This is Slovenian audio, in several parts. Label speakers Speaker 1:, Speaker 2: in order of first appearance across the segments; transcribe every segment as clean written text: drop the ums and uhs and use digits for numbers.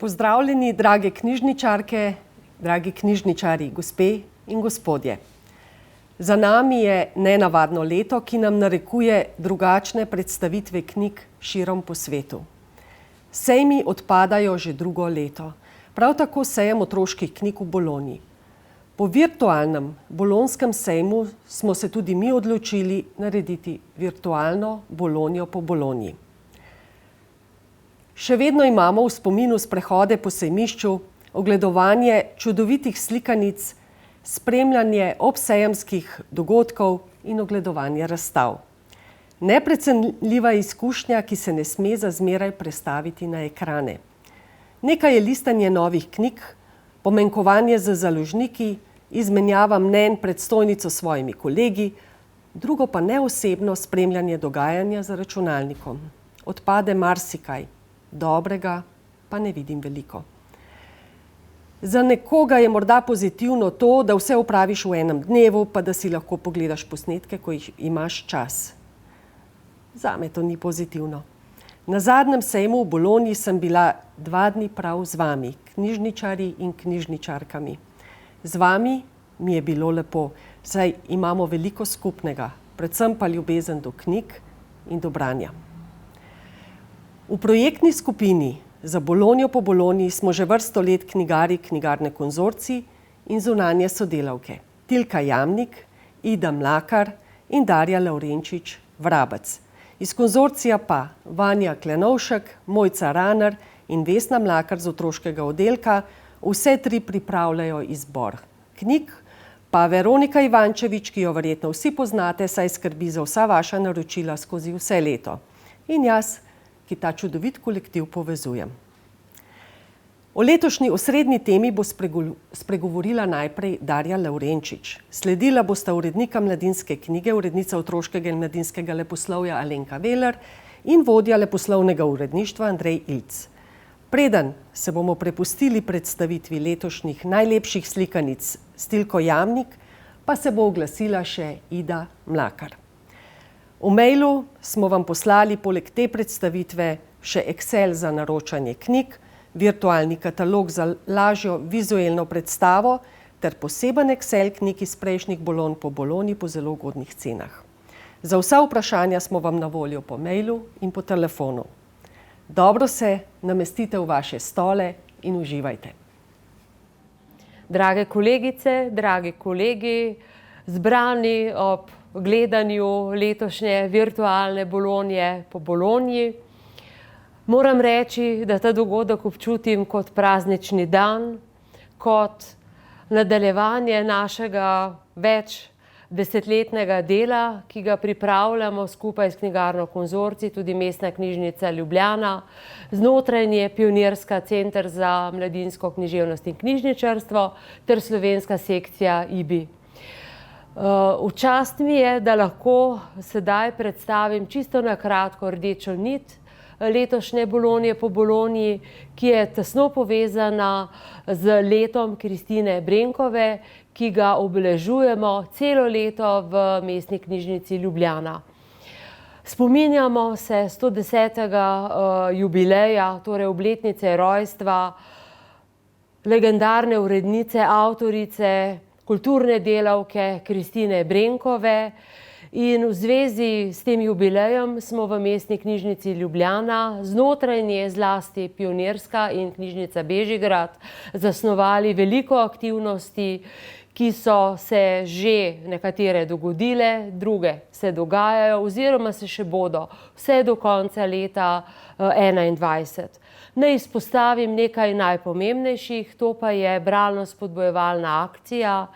Speaker 1: Pozdravljeni, drage knjižničarke, dragi knjižničari, gospe in gospodje. Za nami je nenavadno leto, ki nam narekuje drugačne predstavitve knjig širom po svetu. Sejmi odpadajo že drugo leto. Prav tako sejem otroških knjig v Bologni. Po virtualnem bolonjskem sejmu smo se tudi mi odločili narediti virtualno Bologno po Bologni. Še vedno imamo v spominu sprehode po sejmišču, ogledovanje čudovitih slikanic, spremljanje obsejemskih dogodkov in ogledovanje razstav. Neprecenljiva izkušnja, ki se ne sme za zmeraj prestaviti na ekrane. Nekaj je listanje novih knjig, pomenkovanje z založniki, izmenjava mnenj pred stojnico s svojimi kolegi, drugo pa neosebno spremljanje dogajanja za računalnikom. Odpade marsikaj, dobrega pa ne vidim veliko. Za nekoga je morda pozitivno to, da vse opraviš v enem dnevu, pa da si lahko pogledaš posnetke, ko jih imaš čas. Zame to ni pozitivno. Na zadnjem sejmu v Bologni sem bila 2 dni prav z vami, knjižničarji in knjižničarkami. Z vami mi je bilo lepo, saj imamo veliko skupnega, predvsem pa ljubezen do knjig in do branja. V projektni skupini za Bologno po Bologni smo že vrsto let knjigarji Knjigarne Konzorcij in zunanje sodelavke Tilka Jamnik, Ida Mlakar in Darja Lavrenčič Vrabec. Iz konzorcija pa Vanja Klenovšek, Mojca Raner in Vesna Mlakar z otroškega oddelka, vse 3 pripravljajo izbor knjig, pa Veronika Ivančevič, ki jo verjetno vsi poznate, saj skrbi za vsa vaša naročila skozi vse leto. In jaz, ki ta čudovit kolektiv povezujem. O letošnji osrednji temi bo spregovorila najprej Darja Lavrenčič. Sledila bosta urednika Mladinske knjige, urednica otroškega in mladinskega leposlovja Alenka Veler in vodja leposlovnega uredništva Andrej Ilc. Preden se bomo prepustili predstavitvi letošnjih najlepših slikanic s Tilko Jamnik, pa se bo oglasila še Ida Mlakar. V mailu smo vam poslali poleg te predstavitve še Excel za naročanje knjig, virtualni katalog za lažjo vizualno predstavo ter poseben Excel knjig iz prejšnjih Bologn po Bologni po zelo ugodnih cenah. Za vsa vprašanja smo vam na voljo po mailu in po telefonu. Dobro se namestite v vaše stole in uživajte.
Speaker 2: Drage kolegice, dragi kolegi, zbrani ob gledanju letošnje virtualne Bologne po Bologni. Moram reči, da ta dogodek občutim kot praznični dan, kot nadaljevanje našega večdesetletnega dela, ki ga pripravljamo skupaj s Knjigarno Konzorcij, tudi Mestna knjižnica Ljubljana, znotraj nje Pionirska center za mladinsko književnost in knjižničarstvo ter slovenska sekcija IBI. V čast mi je, da lahko sedaj predstavim čisto na kratko rdečo nit letošnje Bologne po Bologni, ki je tesno povezana z letom Kristine Brenkove, ki ga obeležujemo celo leto v Mestni knjižnici Ljubljana. Spominjamo se 110. Jubileja, torej obletnice rojstva legendarne urednice, avtorice, kulturne delavke Kristine Brenkove in v zvezi s tem jubilejem smo v Mestni knjižnici Ljubljana, znotraj nje zlasti Pionirska in knjižnica Bežigrad, zasnovali veliko aktivnosti, ki so se že nekatere dogodile, druge se dogajajo oziroma se še bodo vse do konca leta 2021. Naj izpostavim nekaj najpomembnejših, to pa je bralno-spodbojevalna akcija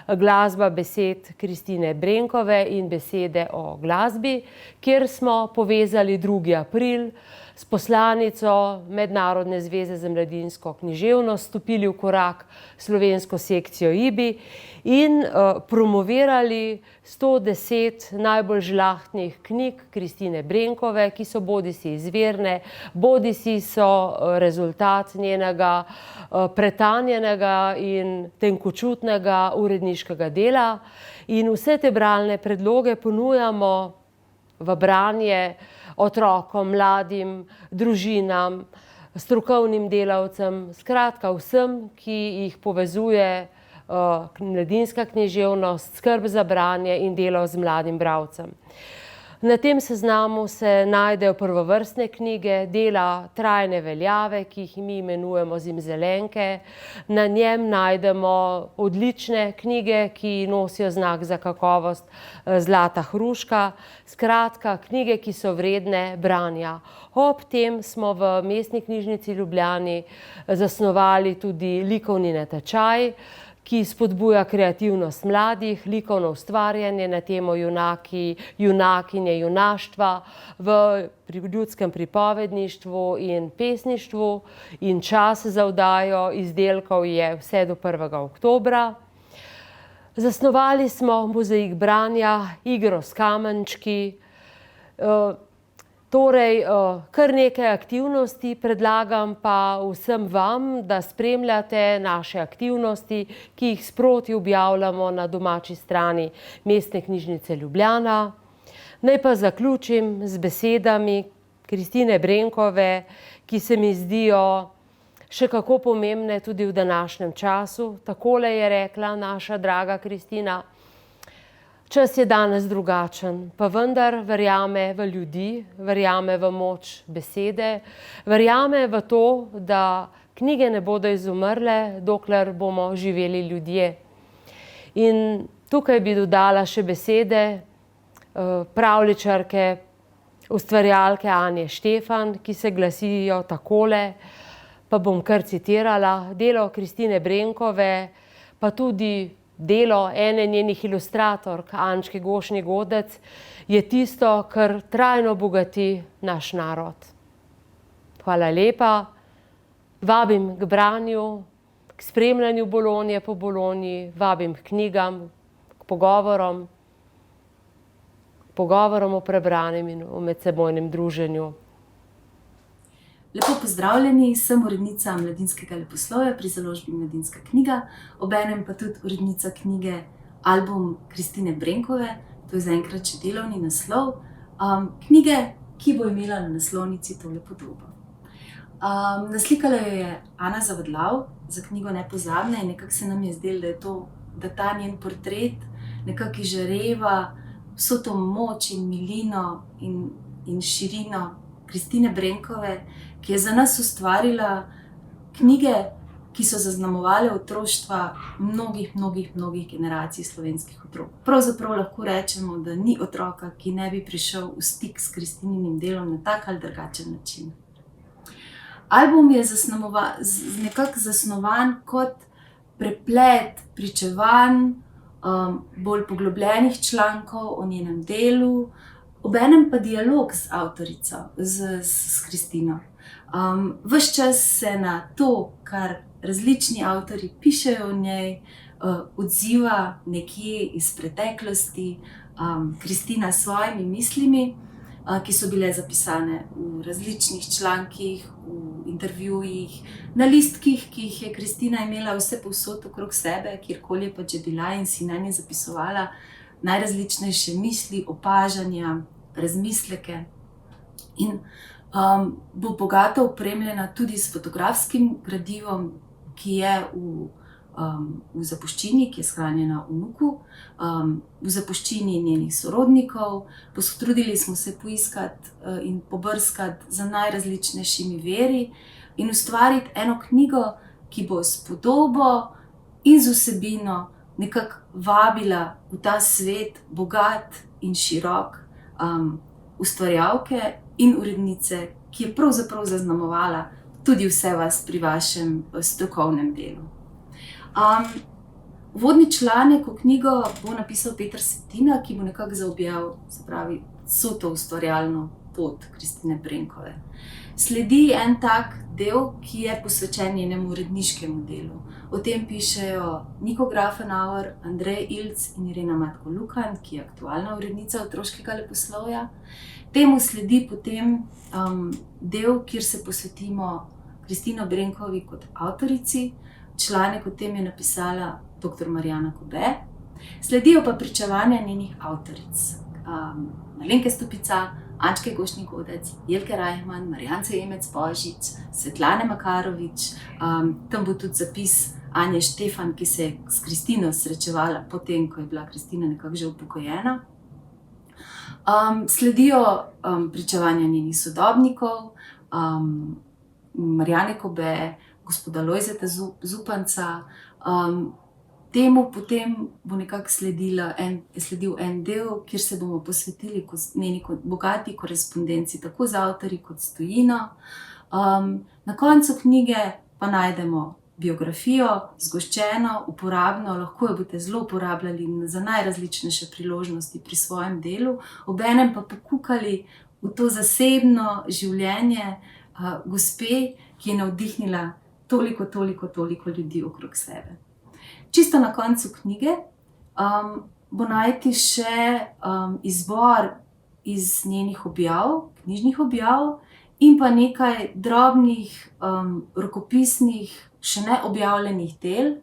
Speaker 2: Glasba besed Kristine Brenkove in besede o glasbi, kjer smo povezali 2. april s poslanico Mednarodne zveze za mladinsko književnost, stopili v korak slovensko sekcijo IBI in promovirali 110 najbolj žlahtnih knjig Kristine Brenkove, ki so bodisi izvirne, bodisi so rezultat njenega pretanjenega in tenkočutnega uredniškega dela. In vse te bralne predloge ponujamo v branje otrokom, mladim, družinam, strokovnim delavcem, skratka vsem, ki jih povezuje mladinska književnost, skrb za branje in delo z mladim bralcem. Na tem seznamu se najdejo prvovrstne knjige, dela trajne veljave, ki jih mi imenujemo zimzelenke. Na njem najdemo odlične knjige, ki nosijo znak za kakovost Zlata hruška. Skratka, knjige, ki so vredne branja. Ob tem smo v Mestni knjižnici Ljubljani zasnovali tudi likovni natečaj, ki spodbuja kreativnost mladih, likovno ustvarjanje na temo junaki, junakinje, junaštva v ljudskem pripovedništvu in pesništvu, in čas za oddajo izdelkov je vse do 1. oktobra. Zasnovali smo mozaik branja, igro s kamenčki, torej kar nekaj aktivnosti, predlagam pa vsem vam, da spremljate naše aktivnosti, ki jih sproti objavljamo na domači strani Mestne knjižnice Ljubljana. Naj pa zaključim z besedami Kristine Brenkove, ki se mi zdijo še kako pomembne tudi v današnjem času. Takole je rekla naša draga Kristina: čas je danes drugačen, pa vendar verjame v ljudi, verjame v moč besede, verjame v to, da knjige ne bodo izumrle, dokler bomo živeli ljudje. In tukaj bi dodala še besede pravljičarke, ustvarjalke Anje Štefan, ki se glasijo takole, pa bom kar citirala: delo Kristine Brenkove, pa tudi delo ene njenih ilustratork, Ančke Gošnje Godec, je tisto, kar trajno bogati naš narod. Hvala lepa, vabim k branju, k spremljanju Bolonje po Bolonji, vabim k knjigam, k pogovorom o prebranem in o medsebojnem druženju.
Speaker 3: Lepo pozdravljeni, sem urednica Mladinskega leposlovja pri založbi Mladinska knjiga, obenem pa tudi urednica knjige Album Kristine Brenkove, to je zaenkrat še delovni naslov, knjige, ki bo imela na naslovnici tole podobo. Naslikala jo je Ana Zavadlav za knjigo Nepozabne in nekako se nam je zdelo, da ta njen portret nekako izžareva vso to moč in milino in širino Kristine Brenkove, ki je za nas ustvarila knjige, ki so zaznamovale otroštva mnogih generacij slovenskih otrok. Pravzaprav lahko rečemo, da ni otroka, ki ne bi prišel v stik s Kristininim delom na tak ali drugačen način. Album je nekako zasnovan kot preplet pričevanj, bolj poglobljenih člankov o njenem delu, obenem pa dialog z avtorico, s Kristino. Ves čas se na to, kar različni avtorji pišejo o njej, odziva nekje iz preteklosti Kristina s svojimi mislimi, ki so bile zapisane v različnih člankih, v intervjujih, na listkih, ki jih je Kristina imela vse povsod okrog sebe, kjerkoli je pač bila in si nanje zapisovala najrazličnejše misli, opažanja, razmisleke. In bo bogato opremljena tudi s fotografskim gradivom, ki je v zapuščini, ki je shranjena v Nuku, v zapuščini njenih sorodnikov. Potrudili smo se poiskati in pobrskati za najrazličnejšimi viri in ustvariti eno knjigo, ki bo s podobo in z vsebino nekako vabila v ta svet, bogat in širok, ustvarjalke in urednice, ki je pravzaprav zaznamovala tudi vse vas pri vašem strokovnem delu. Uvodni članek v knjigo bo napisal Peter Svetina, ki bo nekako zaobjel, se pravi, vso to ustvarjalno pot Kristine Brenkove. Sledi en tak del, ki je posvečen njenemu uredniškemu delu. O tem pišejo Niko Grafenauer, Andrej Ilc in Irena Matko-Lukan, ki je aktualna urednica Otroškega leposlovja. Temu sledi potem del, kjer se posvetimo Kristino Brenkovi kot avtorici. Članek o tem je napisala dr. Marjana Kobe. Sledijo pa pričevanja njenih avtoric. Alenke Stupica, Ančke Gošnik-Godec, Jelke Reichmann, Marjance Jemec-Božič, Svetlane Makarovič, tam bo tudi zapis Anje Štefan, ki se je s Kristino srečevala potem, ko je bila Kristina nekako že upokojena. Sledijo pričevanja njenih sodobnikov, Marjane Kobe, gospoda Lojzeta Zupanca. Temu potem bo nekako sledil en del, kjer se bomo posvetili njeni bogati korespondenci, tako z avtorji kot s tujino. Na koncu knjige pa najdemo biografijo, zgoščeno, uporabno, lahko jo boste zelo uporabljali za najrazličnejše priložnosti pri svojem delu, obenem pa pokukali v to zasebno življenje gospe, ki je navdihnila toliko ljudi okrog sebe. Čisto na koncu knjige bo najti še izbor iz njenih objav, knjižnih objav, in pa nekaj drobnih rokopisnih, še ne objavljenih del,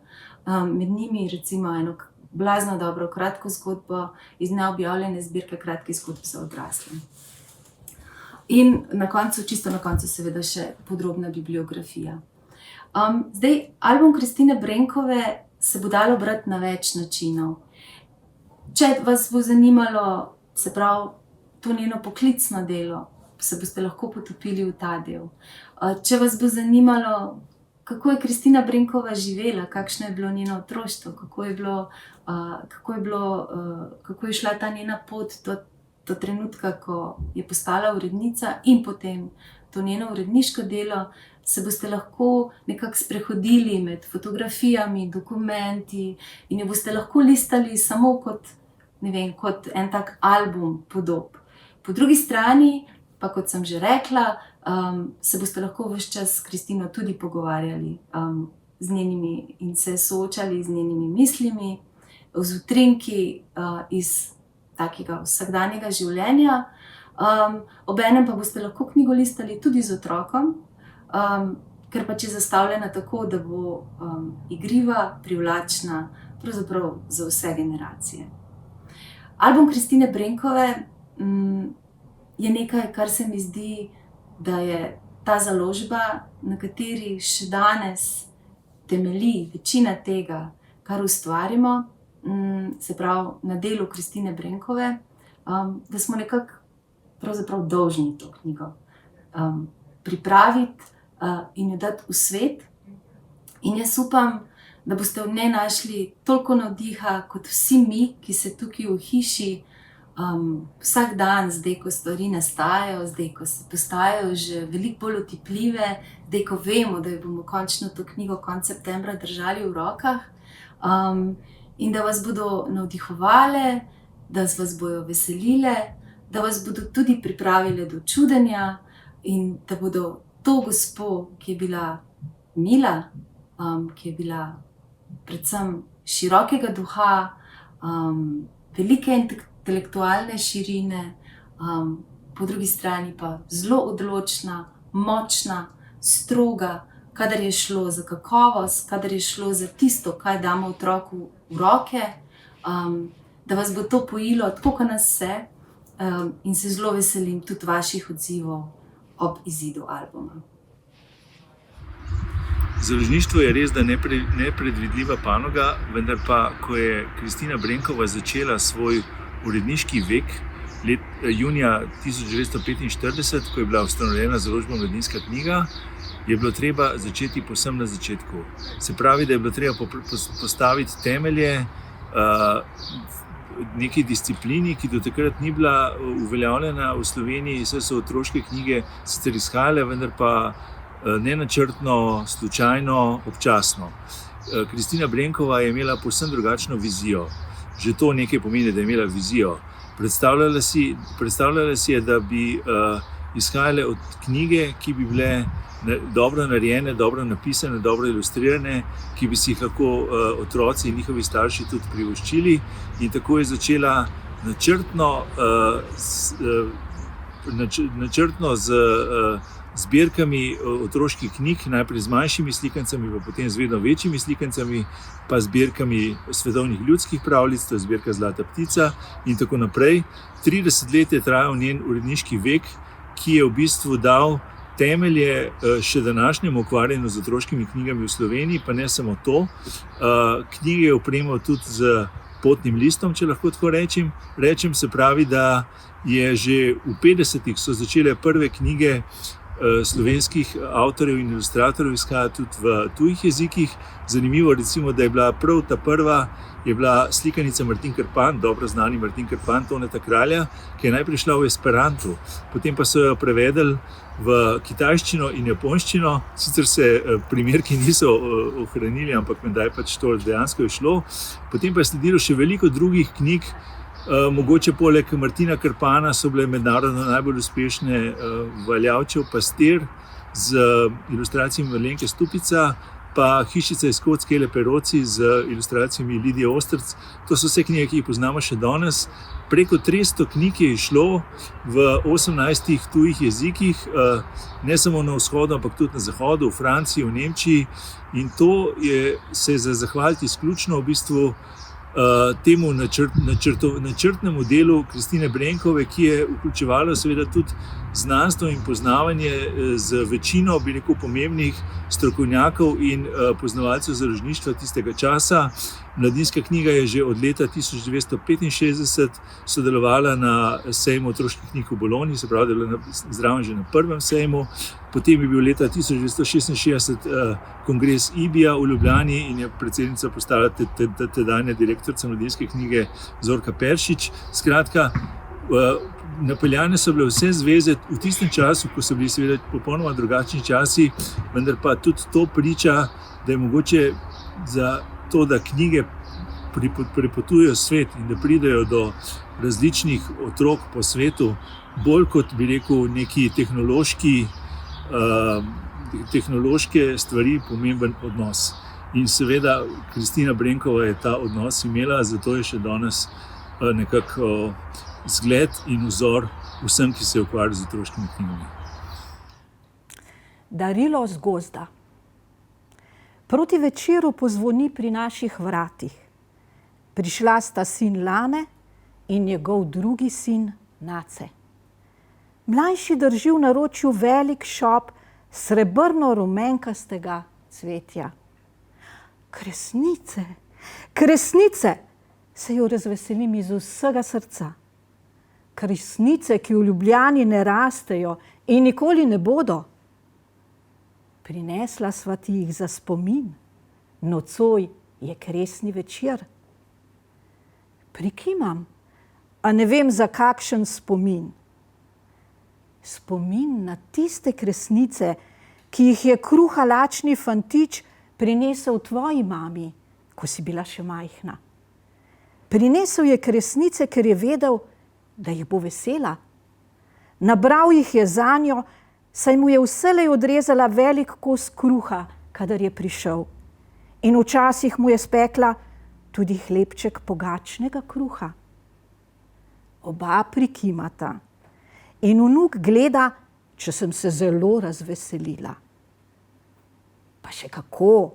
Speaker 3: med njimi recimo eno blazno dobro kratko zgodbo iz neobjavljene zbirke kratkih zgodb za odrasle. In čisto na koncu seveda še podrobna bibliografija. Zdaj, album Kristine Brenkove se bo dalo brati na več načinov. Če vas bo zanimalo, se pravi, to njeno poklicno delo, se boste lahko potopili v ta del. Če vas bo zanimalo, kako je Kristina Brenkova živela, kakšno je bilo njeno otroštvo, kako je šla ta njena pot do trenutka, ko je postala urednica, in potem to njeno uredniško delo, se boste lahko nekako sprehodili med fotografijami, dokumenti in jo boste lahko listali samo kot en tak album podob. Po drugi strani pa, kot sem že rekla, se boste lahko ves čas s Kristino tudi pogovarjali z njenimi in se soočali z njenimi mislimi, z utrinki iz takega vsakdanjega življenja. Obenem pa boste lahko knjigo listali tudi z otrokom, ker pač je zastavljena tako, da bo igriva, privlačna, pravzaprav za vse generacije. Album Kristine Brenkove je nekaj, kar se mi zdi, da je ta založba, na kateri še danes temelji večina tega, kar ustvarimo, se pravi na delu Kristine Brenkove, da smo nekako pravzaprav dolžni to knjigo pripraviti in jo dati v svet. In jaz upam, da boste v njej našli toliko navdiha kot vsi mi, ki se tukaj v hiši vsak dan, zdaj ko stvari nastajajo, zdaj ko se postajajo že veliko bolj otipljive, zdaj ko vemo, da jo bomo končno to knjigo konec septembra držali v rokah, in da vas bodo navdihovale, da vas bojo veselile, da vas bodo tudi pripravile do čudenja in da bodo to gospo, ki je bila mila, ki je bila predvsem širokega duha, velike intelektualne širine, po drugi strani pa zelo odločna, močna, stroga, kadar je šlo za kakovost, kadar je šlo za tisto, kaj damo otroku v roke, da vas bo to pojilo tako, kot nas vse, in se zelo veselim tudi vaših odzivov ob izidu albuma.
Speaker 4: Založništvo je res, da nepredvidljiva panoga, vendar pa, ko je Kristina Brenkova začela svoj uredniški vek, junija 1945, ko je bila ustanovljena založba Mladinska knjiga, je bilo treba začeti povsem na začetku. Se pravi, da je bilo treba postaviti temelje neki disciplini, ki do takrat ni bila uveljavljena v Sloveniji, saj so otroške knjige sicer izhajale, vendar pa nenačrtno, slučajno, občasno. Kristina Brenkova je imela povsem drugačno vizijo. Že to nekaj pomeni, da je imela vizijo. Predstavljala si je, da bi izhajale od knjige, ki bi bile dobro narejene, dobro napisane, dobro ilustrirane, ki bi si jih lahko otroci in njihovi starši tudi privoščili. In tako je začela načrtno zbirkami otroških knjig, najprej z manjšimi slikancami, pa potem z vedno večjimi slikancami, pa zbirkami svetovnih ljudskih pravljic, to je zbirka Zlata ptica in tako naprej. 30 let je trajal njen uredniški vek, ki je v bistvu dal temelje še današnjemu ukvarjanju z otroškimi knjigami v Sloveniji, pa ne samo to. Knjige je opremal tudi z potnim listom, če lahko tako rečem, se pravi, da je že v 50-ih so začele prve knjige slovenskih avtorjev in ilustratorjev izhajati tudi v tujih jezikih. Zanimivo recimo, da je bila prav ta prva je bila slikanica Martin Krpan, dobro znani Martin Krpan, Toneta Kralja, ki je najprej šla v esperanto, potem pa so jo prevedli v kitajščino in japonščino. Sicer se primerki niso ohranili, ampak menda je pač to dejansko je šlo. Potem pa je sledilo še veliko drugih knjig. Mogoče poleg Martina Krpana so bile mednarodno najbolj uspešne Valjavčev pastir z ilustracijami Marlenke Stupica, pa Hišica iz kod Skele Peroci z ilustracijami Lidije Ostrc. To so vse knjige, ki jih poznamo še danes. Preko 300 knjig je išlo v 18 tujih jezikih, ne samo na vzhodu, ampak tudi na zahodu, v Franciji, v Nemčiji. In to se je za zahvaliti izključno v bistvu temu načrtnemu delu Kristine Brenkove, ki je vključevalo seveda tudi znanstvo in poznavanje z večino, bi rekel, pomembnih strokovnjakov in poznavalcev založništva tistega časa. Mladinska knjiga je že od leta 1965 sodelovala na sejmu otroških knjig v Bologni, se pravi, da je bila zraven že na prvem sejmu. Potem je bil leta 1966 kongres IBIA v Ljubljani in je predsednica postala tedanja direktorica Mladinske knjige Zorka Peršič. Skratka, napeljane so bile vse zveze v tistem času, ko so bili seveda popolnoma drugačni časi, vendar pa tudi to priča, da je mogoče za to, da knjige prepotujejo svet in da pridejo do različnih otrok po svetu, bolj kot, bi rekel, neki tehnološke stvari pomemben odnos. In seveda Kristina Brenkova je ta odnos imela, zato je še danes nekako zgled in vzor vsem, ki se ukvarjajo z otroškimi knjigami.
Speaker 5: Darilo z gozda. Proti večeru pozvoni pri naših vratih. Prišla sta sin Lane in njegov drugi sin Nace. Mlajši drži v naročju velik šop srebrno-rumenkastega cvetja. Kresnice, kresnice, se jo razveselim iz vsega srca. Kresnice, ki v Ljubljani ne rastejo in nikoli ne bodo. Prinesla sva ti jih za spomin, nocoj je kresni večer. Prikimam, a ne vem za kakšen spomin. Spomin na tiste kresnice, ki jih je kruha lačni fantič prinesel tvoji mami, ko si bila še majhna. Prinesel je kresnice, ker je vedel, da jih bo vesela. Nabral jih je zanjo, saj mu je vselej odrezala velik kos kruha, kadar je prišel. In včasih mu je spekla tudi hlebček pogačnega kruha. Oba prikimata. In vnuk gleda, če sem se zelo razveselila. Pa še kako,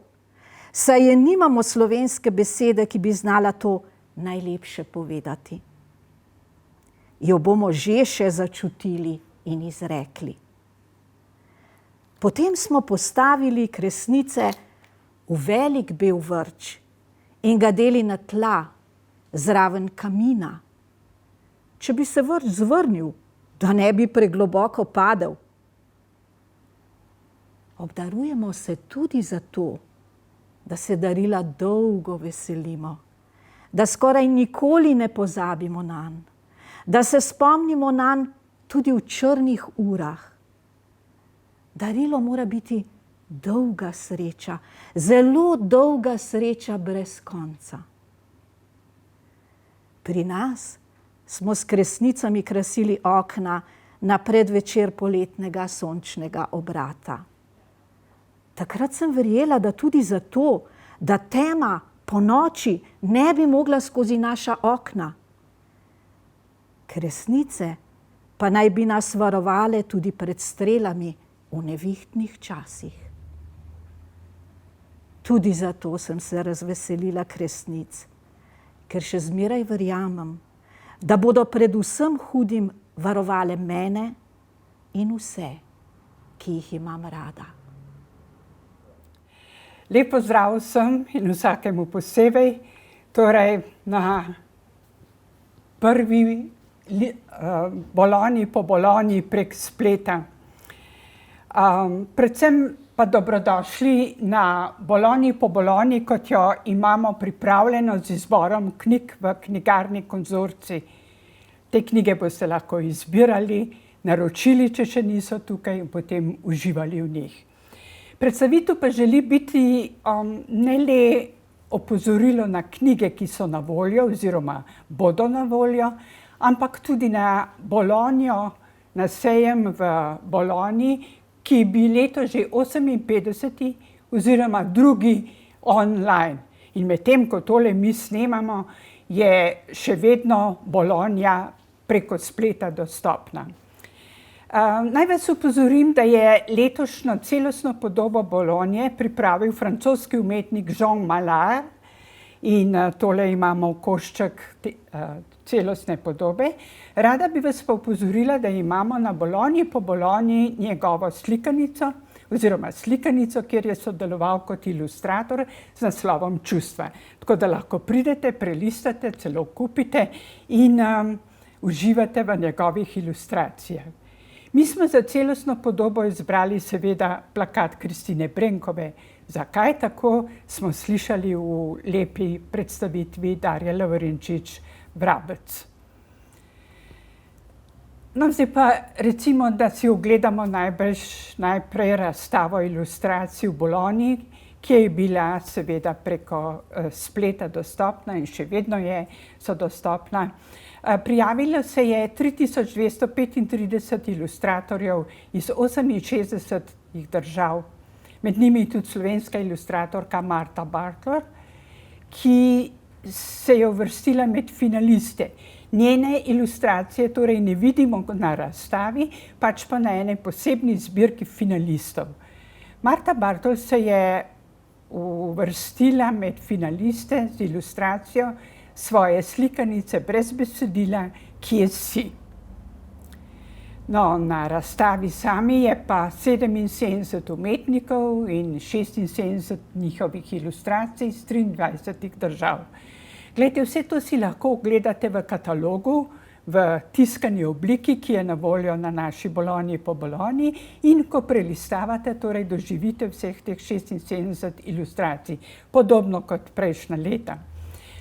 Speaker 5: saj je nimamo slovenske besede, ki bi znala to najlepše povedati. Jo bomo že še začutili in izrekli. Potem smo postavili kresnice v velik bel vrč in ga deli na tla, zraven kamina. Če bi se vrč zvrnil, da ne bi pregloboko padel. Obdarujemo se tudi zato, da se darila dolgo veselimo, da skoraj nikoli ne pozabimo nanj, da se spomnimo nanj tudi v črnih urah. Darilo mora biti dolga sreča, zelo dolga sreča brez konca. Pri nas smo s kresnicami krasili okna na predvečer poletnega sončnega obrata. Takrat sem verjela, da tudi zato, da tema po noči ne bi mogla skozi naša okna. Kresnice pa naj bi nas varovale tudi pred strelami v nevihtnih časih. Tudi zato sem se razveselila kresnic, ker še zmeraj verjamem, da bodo predvsem hudim varovale mene in vse, ki jih imam rada.
Speaker 6: Lep pozdrav vsem in vsakemu posebej, torej na prvi Bologni po Bologni prek spleta. Predvsem pa dobrodošli na Bologni po Bologni, kot jo imamo pripravljeno z izborom knjig v knjigarni Konzorcij. Te knjige boste lahko izbirali, naročili, če še niso tukaj, in potem uživali v njih. Predstavitev pa želi biti ne le opozorilo na knjige, ki so na voljo oziroma bodo na voljo, ampak tudi na Bologno, na sejem v Bologni, ki bi letos že 58. oziroma drugi online. In medtem, ko tole mi snemamo, je še vedno Bologna preko spleta dostopna. Naj vas upozorim, da je letošnjo celostno podobo Bologne pripravil francoski umetnik Jean Malard in tole imamo košček celostne podobe. Rada bi vas pa upozorila, da imamo na Bologni po Bologni njegovo slikanico, oziroma slikanico, kjer je sodeloval kot ilustrator z naslovom Čustva. Tako da lahko pridete, prelistate, celo kupite in uživate v njegovih ilustracijah. Mi smo za celostno podobo izbrali seveda plakat Kristine Brenkove. Zakaj tako, smo slišali v lepi predstavitvi Darje Lovrenčič-Vrabec. No, zdaj pa recimo, da si ogledamo najprej razstavo ilustracij v Bologni, ki je bila seveda preko spleta dostopna in še vedno so dostopna. Prijavilo se je 3235 ilustratorjev iz 68 držav, med njimi tudi slovenska ilustratorka Marta Bartler, ki se je uvrstila med finaliste. Njene ilustracije torej ne vidimo na razstavi, pač pa na eni posebni zbirki finalistov. Marta Bartler se je uvrstila med finaliste z ilustracijo svoje slikanice brez besedila Kje si? No, na razstavi sami je pa 77 umetnikov in 76 njihovih ilustracij iz 23 držav. Glejte, vse to si lahko ogledate v katalogu, v tiskani obliki, ki je na voljo na naši Bologni po Bologni, in ko prelistavate, torej doživite vseh teh 76 ilustracij, podobno kot prejšnja leta.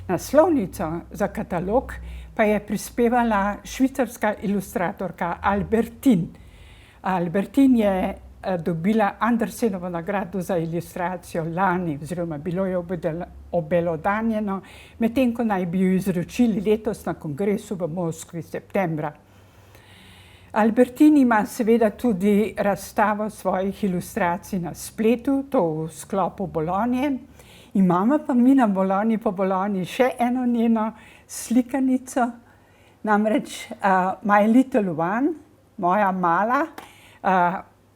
Speaker 6: Naslovnico za katalog pa je prispevala švicarska ilustratorka Albertine. Albertine je dobila Andersenovo nagrado za ilustracijo lani, oziroma bilo je obelodanjeno, medtem ko naj bi jo izročili letos na kongresu v Moskvi septembra. Albertine ima seveda tudi razstavo svojih ilustracij na spletu, to v sklopu Bologne. Imamo pa mi na Bologni po Bologni še eno njeno slikanico, namreč My Little One, moja mala.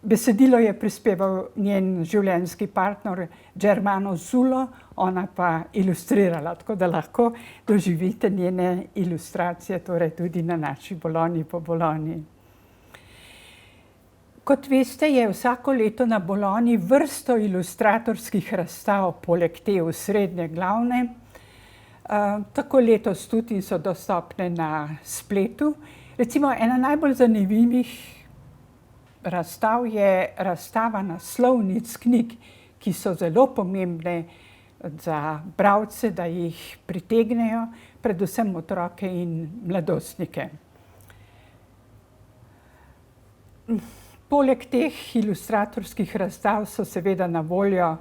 Speaker 6: Besedilo je prispeval njen življenjski partner Germano Zulo, ona pa ilustrirala, tako da lahko doživite njene ilustracije torej tudi na naši Bologni po Bologni. Kot veste, je vsako leto na Bologni vrsto ilustratorskih razstav, poleg te osrednje glavne. Tako letos tudi so dostopne na spletu. Recimo, ena najbolj zanimivih razstav je razstava naslovnic knjig, ki so zelo pomembne za bralce, da jih pritegnejo, predvsem otroke in mladostnike. Poleg teh ilustratorskih razstav so seveda na voljo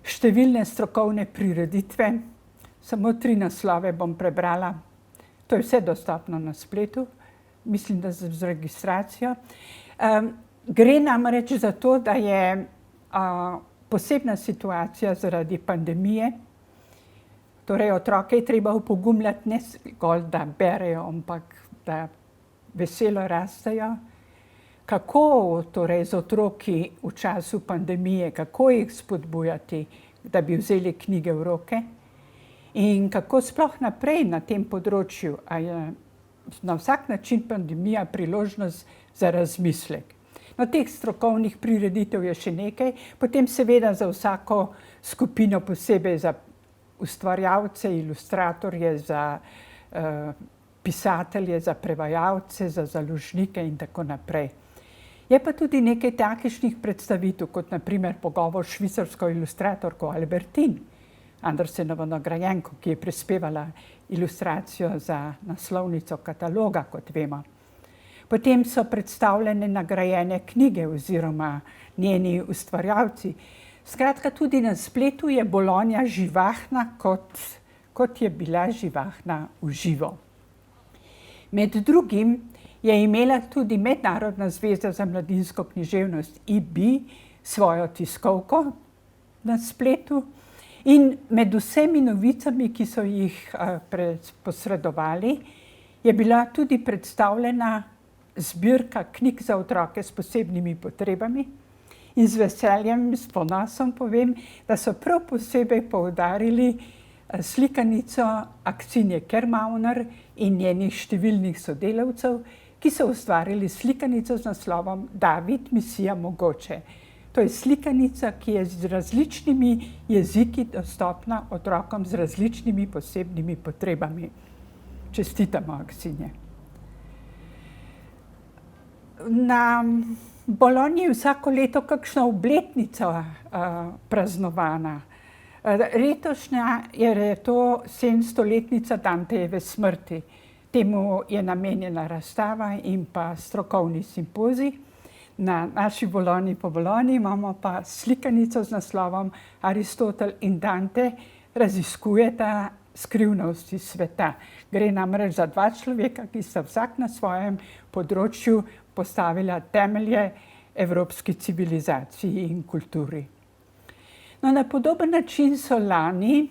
Speaker 6: številne strokovne prireditve. Samo 3 naslove bom prebrala. To je vse dostopno na spletu, mislim, da z registracijo. Gre namreč za to, da je posebna situacija zaradi pandemije. Torej, otroke je treba opogumljati ne zgolj, da berejo, ampak da veselo rastejo. kako torej z otroki v času pandemije, kako jih spodbujati, da bi vzeli knjige v roke in kako sploh naprej na tem področju, a je na vsak način pandemija priložnost za razmislek. No, teh strokovnih prireditev je še nekaj, potem seveda za vsako skupino posebej za ustvarjalce, ilustratorje, za pisatelje, za prevajalce, za založnike in tako naprej. Je pa tudi nekaj takšnih predstavitev, kot naprimer pogovor s švicarsko ilustratorko Albertin, Andersenovo nagrajenko, ki je prispevala ilustracijo za naslovnico kataloga, kot vemo. Potem so predstavljene nagrajene knjige oziroma njeni ustvarjalci. Skratka, tudi na spletu je Bologna živahna, kot je bila živahna v živo. Med drugim je imela tudi Mednarodna zveza za mladinsko književnost IBI svojo tiskovko na spletu in med vsemi novicami, ki so jih posredovali, je bila tudi predstavljena zbirka knjig za otroke s posebnimi potrebami in z veseljem, s ponosom povem, da so prav posebej poudarili slikanico Aksinje Kermauner in njenih številnih sodelavcev, ki so ustvarili slikanico z naslovom David, misija mogoče. To je slikanica, ki je z različnimi jeziki dostopna otrokom z različnimi posebnimi potrebami. Čestitamo, Aksinje. Na Bologni je vsako leto kakšna obletnica praznovana. Letošnja je to 700-letnica Dantejeve smrti. Temu je namenjena razstava in pa strokovni simpozij. Na naši Bologni po Bologni imamo pa slikanico z naslovom Aristotel in Dante raziskujeta skrivnosti sveta. Gre namreč za dva človeka, ki sta vsak na svojem področju postavila temelje evropski civilizaciji in kulturi. No, na podoben način so lani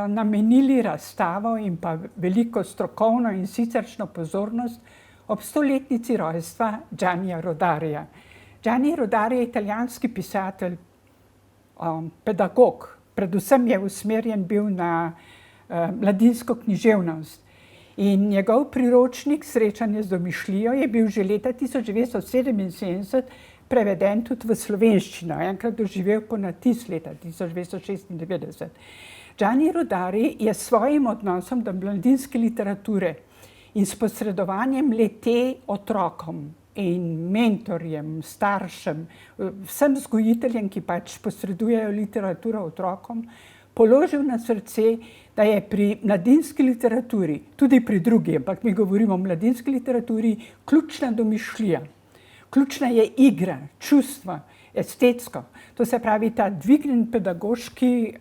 Speaker 6: namenili razstavo in pa veliko strokovno in siceršno pozornost ob 100-letnici rojstva Giannija Rodarija. Gianni Rodari je italijanski pisatelj, pedagog, predvsem je usmerjen bil na mladinsko književnost. In njegov priročnik Srečanje z domišljijo je bil že leta 1977 preveden tudi v slovenščino, enkrat doživel ponatis leta 1996. Gianni Rodari je s svojim odnosom do mladinske literature in s posredovanjem le-te otrokom in mentorjem, staršem, vsem vzgojiteljem, ki pač posredujejo literaturo otrokom, položil na srce, da je pri mladinski literaturi, tudi pri drugi, ampak mi govorimo o mladinski literaturi, ključna domišljija. Ključna je igra, čustva, estetsko. To se pravi, ta dvignjen pedagoški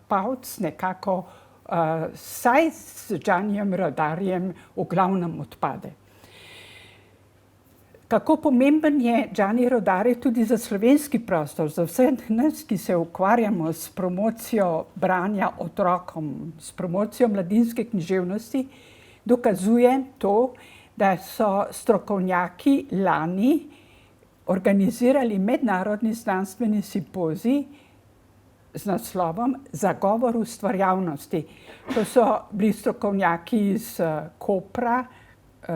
Speaker 6: palc nekako saj s Giannijem Rodarjem v glavnem odpade. Kako pomemben je Gianni Rodari tudi za slovenski prostor, za vse nas, ki se ukvarjamo s promocijo branja otrokom, s promocijo mladinske književnosti, dokazuje to, da so strokovnjaki lani organizirali mednarodni znanstveni simpozij z naslovom Zagovor ustvarjalnosti. To so bili strokovnjaki iz Kopra,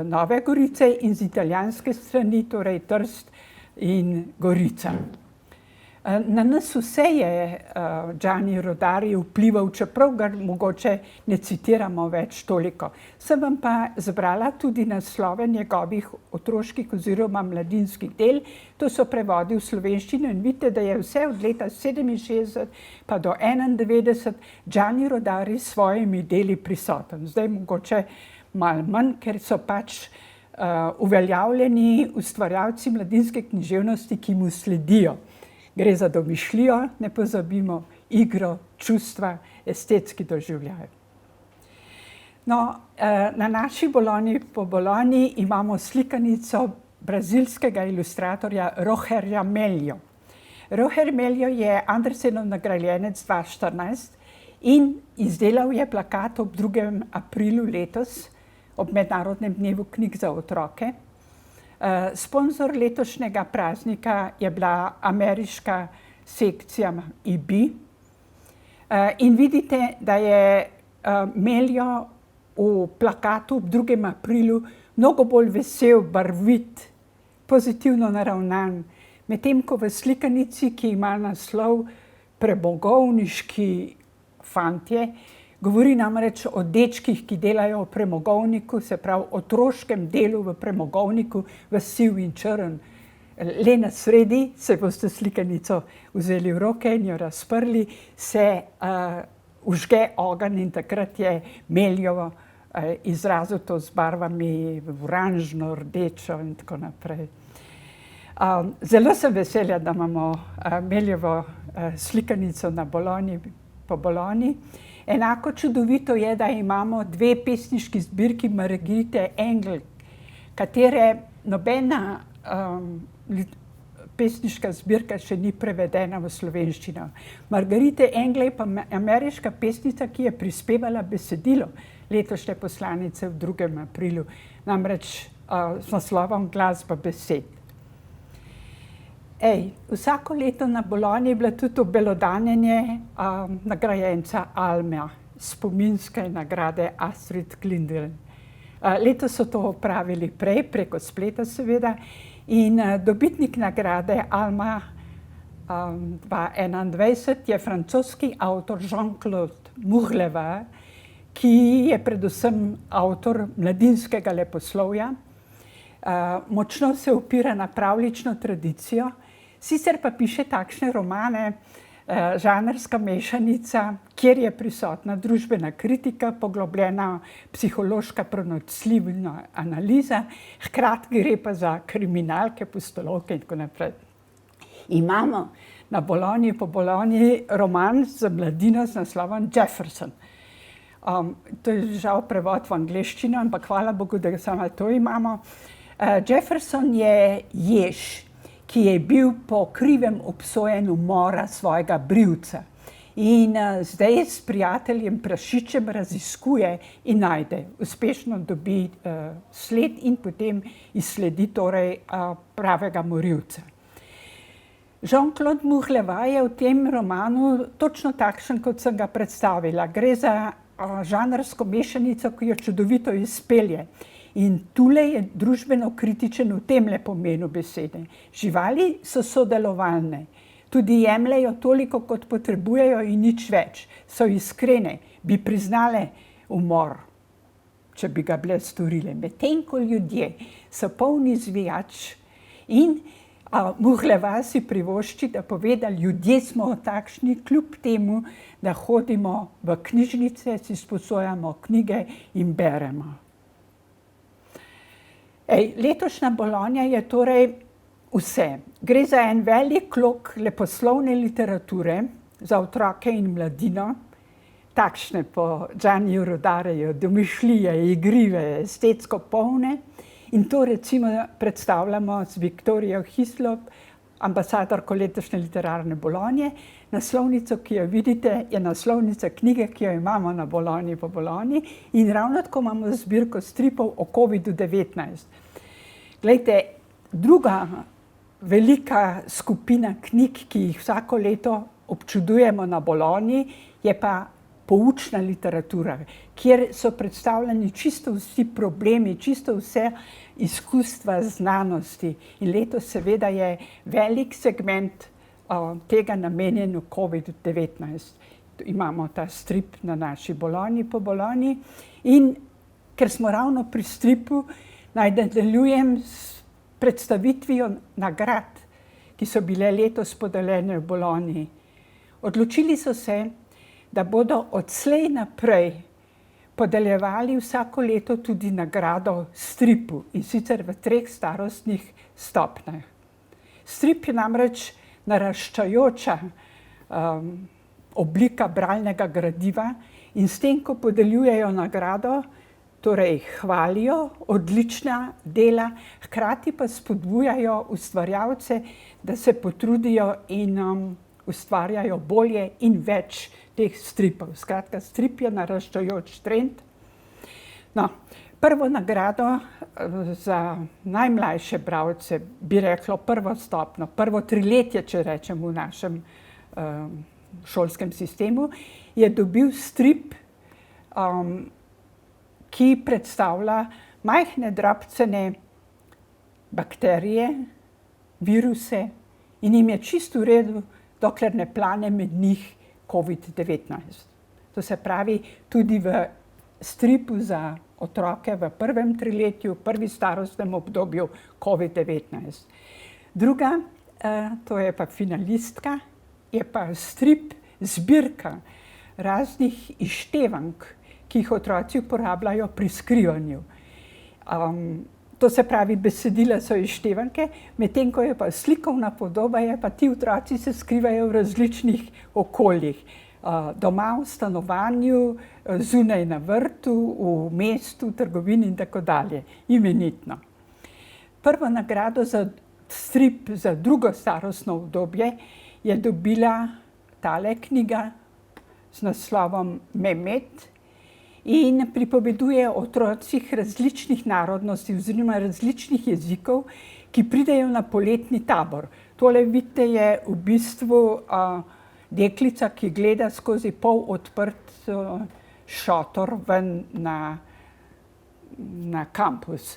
Speaker 6: Nove Gorice in z italijanske strani, torej Trst in Gorica. Na nas vse je Gianni Rodari vplival, čeprav ga mogoče ne citiramo več toliko. Sem vam pa zbrala tudi naslove njegovih otroških oziroma mladinskih del. To so prevodi v slovenščino in vidite, da je vse od leta 67 pa do 91 Gianni Rodari s svojimi deli prisoten. Zdaj mogoče malo manj, ker so pač uveljavljeni ustvarjalci mladinske književnosti, ki mu sledijo. Gre za domišljijo, ne pozabimo, igro, čustva, estetski doživljaj. No, na naši Bologni po Bologni imamo slikanico brazilskega ilustratorja Rogerja Meljo. Roger Meljo je Andersenov nagrajenec 2014 in izdelal je plakat ob 2. aprilu letos, ob Mednarodnem dnevu knjig za otroke. Sponzor letošnjega praznika je bila ameriška sekcija IB. In vidite, da je Meljo v plakatu ob 2. aprilu mnogo bolj vesel, barvit, pozitivno naravnan. Medtem ko v slikanici, ki ima naslov Premogovniški fantje, govori namreč o dečkih, ki delajo v premogovniku, se pravi otroškem delu v premogovniku, v siv in črn. Le na sredi se boste slikanico vzeli v roke in jo razprli, se vžge ogenj in takrat je Meljo izrazil to z barvami oranžno, rdečo in tako naprej. Zelo sem vesela, da imamo Meljovo slikanico na Bologni, po Bologni. Enako čudovito je, da imamo 2 pesniški zbirki Margarite Engel, katere nobena pesniška zbirka še ni prevedena v slovenščino. Margarite Engel je pa ameriška pesnica, ki je prispevala besedilo letošnje poslanice v 2. aprilu, namreč z naslovom Glasba besed. Vsako leto na Bologni je bilo tudi obelodanjenje nagrajenca Alma, spominske nagrade Astrid Lindgren. Letos so to opravili prej, preko spleta seveda, in dobitnik nagrade Alma 2021 je francoski avtor Jean-Claude Moucheleva, ki je predvsem avtor mladinskega leposlovja. Močno se opira na pravljično tradicijo, sicer pa piše takšne romane, žanrska mešanica, kjer je prisotna družbena kritika, poglobljena psihološka pronicljiva analiza, hkrati gre pa za kriminalke, pustolovke in tako naprej. Imamo na Bologni, po Bologni roman za mladino z naslovom Jefferson. To je žal prevod v angleščino, ampak hvala Bogu, da samo to imamo. Jefferson je jež, ki je bil po krivem obsojen umora svojega brivca. In zdaj s prijateljem Prašičem raziskuje in najde. Uspešno dobi sled in potem izsledi torej pravega morilca. Jean-Claude Moucheleva je v tem romanu točno takšen, kot sem ga predstavila. Gre za žanrsko mešanico, ki jo čudovito izpelje. In tule je družbeno kritičen v temle pomenu besede. Živali so sodelovalne, tudi jemljejo toliko, kot potrebujejo in nič več. So iskrene, bi priznale umor, če bi ga bile storile. Medtem ko ljudje so polni zvijač in Moucheleva si privošči, da pove, da ljudje smo takšni, kljub temu, da hodimo v knjižnice, si sposojamo knjige in beremo. Letošnja Bologna je torej vse. Gre za en velik krog leposlovne literature za otroke in mladino, takšne po Gianniu Rodariju, domišljije, igrive, estetsko polne. In to recimo predstavljamo z Viktorijo Hislop, ambasadorko letošnje literarne Bologne. Naslovnico, ki jo vidite, je naslovnica knjige, ki jo imamo na Bologni po Bologni, in ravno tako imamo zbirko stripov o COVID-19. Glejte, druga velika skupina knjig, ki jih vsako leto občudujemo na Bologni, je pa poučna literatura, kjer so predstavljeni čisto vsi problemi, čisto vse izkustva znanosti. In letos seveda je velik segment tega namenjen COVID-19. Imamo ta strip na naši Bologni po Bologni. In ker smo ravno pri stripu, naj nadaljujem s predstavitvijo nagrad, ki so bile letos podeljene v Bologni. Odločili so se, da bodo odslej naprej podeljevali vsako leto tudi nagrado stripu, in sicer v 3 starostnih stopnjah. Strip je namreč naraščajoča oblika bralnega gradiva in s tem, ko podeljujejo nagrado, torej hvalijo odlična dela, hkrati pa spodbujajo ustvarjalce, da se potrudijo in ustvarjajo bolje in več teh stripov. Skratka, strip je naraščajoč trend. No, Prvo nagrado za najmlajše bralce, bi reklo prvo stopnjo, prvo triletje, če rečem v našem šolskem sistemu, je dobil strip, ki predstavlja majhne drobcene bakterije, viruse in jim je čisto v redu, dokler ne plane med njih COVID-19. To se pravi, tudi v stripu za otroke v prvem triletju, prvi starostnem obdobju COVID-19. Druga, to je pa finalistka, je pa strip zbirka raznih izštevank, ki jih otroci uporabljajo pri skrivanju. To se pravi, besedila so izštevanke, medtem ko je pa slikovna podoba, je pa ti otroci se skrivajo v različnih okoljih. Doma, v stanovanju, zunaj na vrtu, v mestu, v trgovini in tako dalje, imenitno. Prvo nagrado za strip za drugo starostno obdobje je dobila tale knjiga z naslovom Mehmet in pripoveduje o otrocih različnih narodnosti oziroma različnih jezikov, ki pridejo na poletni tabor. Tole, vidite, je v bistvu deklica, ki gleda skozi pol odprt šotor ven na kampus.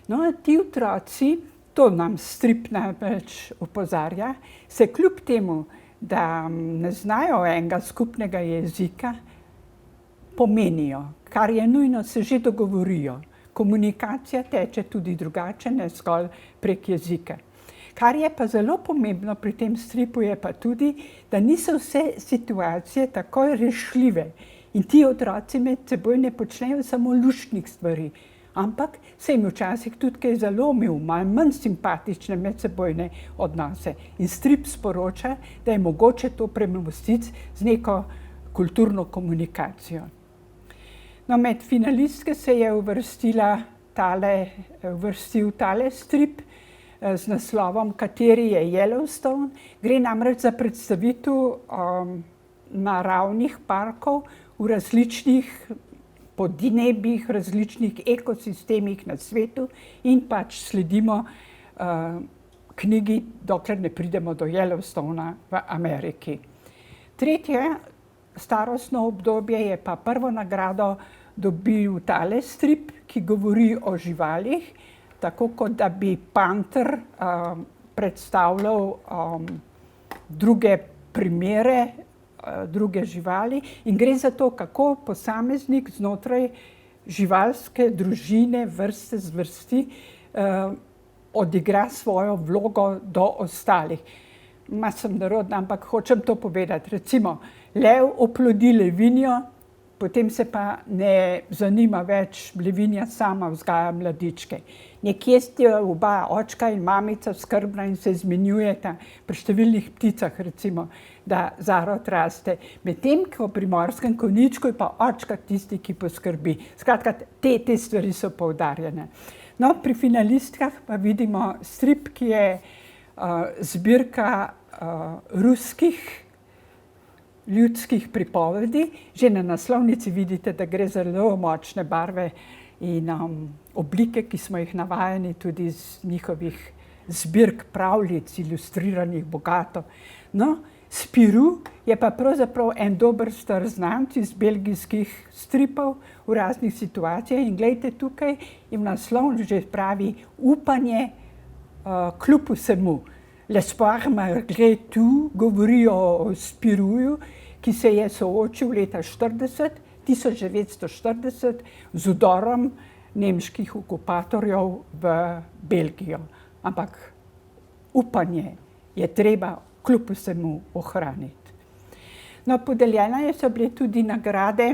Speaker 6: No, ti otroci, to nam strip največ opozarja, se kljub temu, da ne znajo enega skupnega jezika, pomenijo, kar je nujno, se že dogovorijo. Komunikacija teče tudi drugače, ne zgolj prek jezika. Kar je pa zelo pomembno pri tem stripu je pa tudi, da niso vse situacije takoj rešljive in ti otroci med seboj ne počnejo samo luštnih stvari, ampak se jim včasih tudi kaj zalomil, malo manj simpatične medsebojne odnose. In strip sporoča, da je mogoče to premostiti z neko kulturno komunikacijo. No, med finalistke se je uvrstil tale strip z naslovom Kateri je Yellowstone. Gre namreč za predstavitev naravnih parkov v različnih podnebjih, različnih ekosistemih na svetu in pač sledimo knjigi, dokler ne pridemo do Yellowstona v Ameriki. Tretje starostno obdobje je pa prvo nagrado dobil tale strip, ki govori o živalih, tako kot da bi panter predstavljal druge primere, druge živali. In gre za to, kako posameznik znotraj živalske družine, vrste zvrsti, odigra svojo vlogo do ostalih. Sem narodna, ampak hočem to povedati. Recimo, lev oplodi levinjo, potem se pa ne zanima več, levinja sama vzgaja mladičke. Nekje sta oba, očka in mamica, skrbna in se izmenjujeta pri številnih pticah, recimo, da zarod raste. Medtem ko pri morskem konjičku je pa očka tisti, ki poskrbi. Skratka, te stvari so poudarjene. No, pri finalistkah pa vidimo strip, ki je zbirka ruskih ljudskih pripovedi. Že na naslovnici vidite, da gre za zelo močne barve in oblike, ki smo jih navajeni tudi iz njihovih zbirk pravljic, ilustriranih bogato. No, Spirou je pa pravzaprav en dober star znanec iz belgijskih stripov v raznih situacijah. In glejte, tukaj je naslov že pravi upanje kljub vsemu. L'espoir malgré tout govorijo o Spirouju, ki se je soočil leta 1940 z vdorom nemških okupatorjev v Belgijo. Ampak upanje je treba kljub vsemu ohraniti. No, podeljene so bile tudi nagrade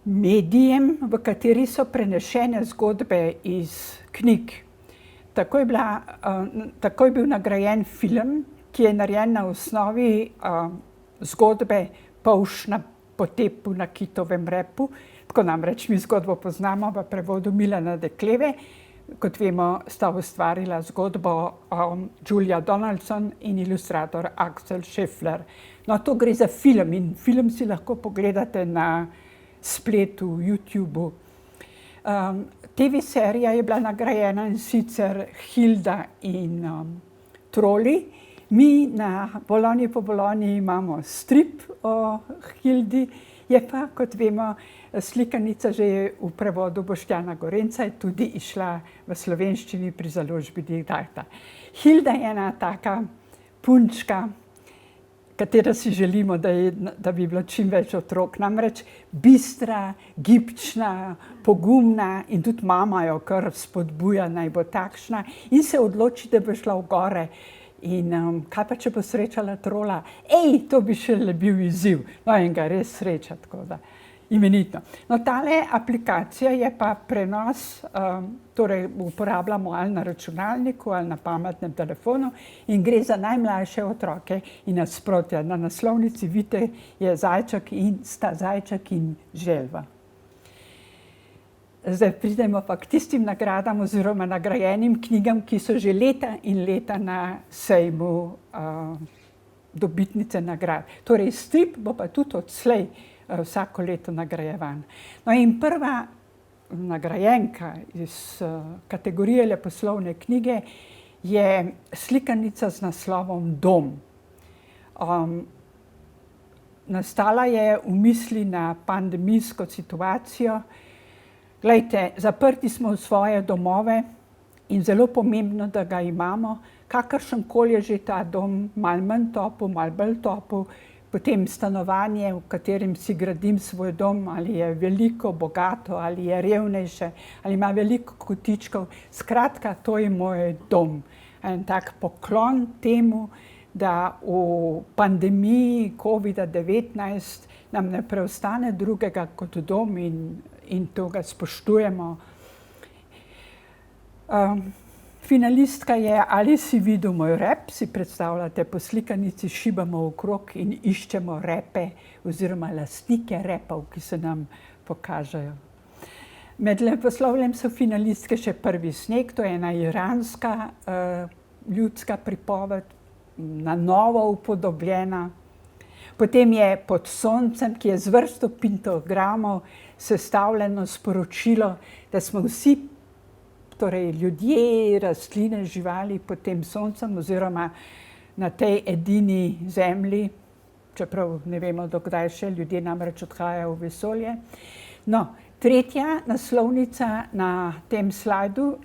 Speaker 6: medijem, v kateri so prenešene zgodbe iz knjig. Tako je bil nagrajen film, ki je narejen na osnovi zgodbe Polž na potepu na kitovem repu. Tako namreč mi zgodbo poznamo v prevodu Milana Dekleve. Kot vemo, sta ustvarila zgodbo Julia Donaldson in ilustrator Axel Scheffler. No, to gre za film in film si lahko pogledate na spletu, YouTubeu. TV serija je bila nagrajena, in sicer Hilda in Troli. Mi na Bologni po Bologni imamo strip o Hildi, je pa, kot vemo, slikanica že v prevodu Boštjana Gorenca je tudi išla v slovenščini pri založbi Didakta. Hilda je ena taka punčka, katero si želimo, da bi bilo čim več otrok. Namreč bistra, gibčna, pogumna in tudi mama jo kar spodbuja, naj bo takšna in se odloči, da bo šla v gore. In kaj pa, če bo srečala trola? To bi šele bil izziv. No, in ga res sreča, tako da imenitno. No, tale aplikacija je pa prenos, torej uporabljamo ali na računalniku ali na pametnem telefonu in gre za najmlajše otroke in nasprotja. Na naslovnici vidite, sta zajček in želva. Zdaj pridemo pa k tistim nagradam oziroma nagrajenim knjigam, ki so že leta in leta na sejmu dobitnice nagrad. Torej, strip bo pa tudi odslej vsako leto nagrajevan. No, in prva nagrajenka iz kategorije leposlovne knjige je slikanica z naslovom Dom. Nastala je v misli na pandemijsko situacijo. Glejte, zaprti smo v svoje domove in zelo pomembno, da ga imamo, kakršenkoli je že ta dom, malo manj topel, malo bolj topel, potem stanovanje, v katerem si gradim svoj dom, ali je veliko, bogato, ali je revnejše, ali ima veliko kotičkov. Skratka, to je moj dom. En tak poklon temu, da v pandemiji COVID-19 nam ne preostane drugega kot dom in to ga spoštujemo. Finalistka je Ali si videl moj rep, si predstavljate, po slikanici šibamo okrog in iščemo repe oziroma lastnike repov, ki se nam pokažejo. Med leposlovjem so finalistke še Prvi sneg, to je ena iranska ljudska pripoved, na novo upodobljena. Potem je Pod soncem, ki je z vrsto piktogramov sestavljeno sporočilo, da smo vsi, torej ljudje, rastline, živali pod tem soncem oziroma na tej edini zemlji, čeprav ne vemo, do kdaj še, ljudje namreč odhajajo v vesolje. No, tretja naslovnica na tem slajdu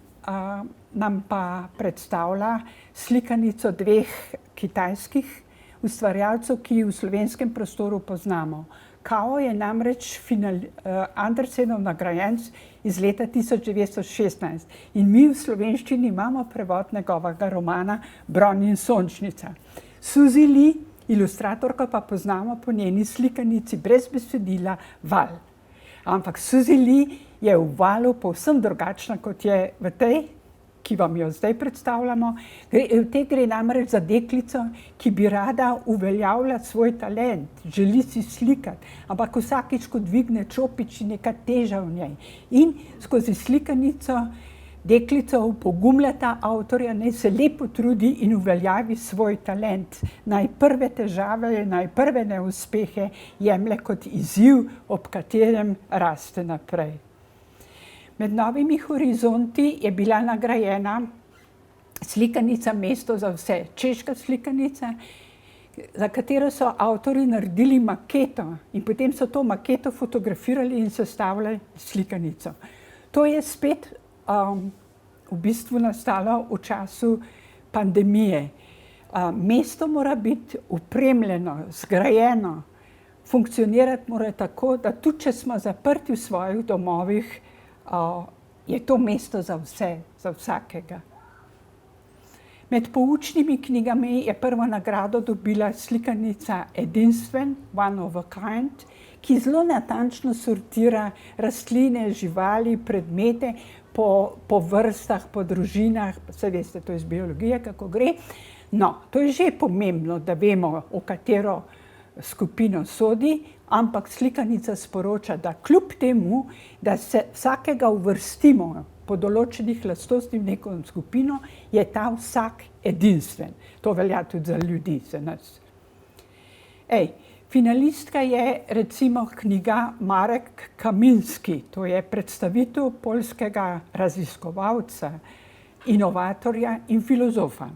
Speaker 6: nam pa predstavlja slikanico dveh kitajskih ustvarjalcev, ki jih v slovenskem prostoru poznamo. Kao je namreč Andersenov nagrajenec iz leta 1916 in mi v slovenščini imamo prevod njegovega romana Bron in sončnica. Suzy Lee, ilustratorko, pa poznamo po njeni slikanici brez besedila Val. Ampak Suzy Lee je v Valu povsem drugačna, kot je v tej, ki vam jo zdaj predstavljamo. V tej gre namreč za deklico, ki bi rada uveljavila svoj talent, želi si slikati, ampak vsakič, ko dvigne čopič, je neka teža v njej. In skozi slikanico deklico opogumljata avtorja, naj se lepo trudi in uveljavi svoj talent. Naj prve težave, naj prve neuspehe jemlje kot izziv, ob katerem raste naprej. Med novimi horizonti je bila nagrajena slikanica Mesto za vse, češka slikanica, za katero so avtorji naredili maketo in potem so to maketo fotografirali in sestavljali slikanico. To je spet v bistvu nastalo v času pandemije. Mesto mora biti opremljeno, zgrajeno, funkcionirati mora tako, da tudi če smo zaprti v svojih domovih, je to mesto za vse, za vsakega. Med poučnimi knjigami je prvo nagrado dobila slikanica Edinstven, One of a Kind, ki zelo natančno sortira rastline, živali, predmete po vrstah, po družinah, saj veste, to je iz biologije, kako gre. No, to je že pomembno, da vemo, v katero skupino sodi, ampak slikanica sporoča, da kljub temu, da se vsakega uvrstimo po določenih lastnostih v neko skupino, je ta vsak edinstven. To velja tudi za ljudi, za nas. Finalistka je recimo knjiga Marek Kaminski, to je predstavitev poljskega raziskovalca, inovatorja in filozofa.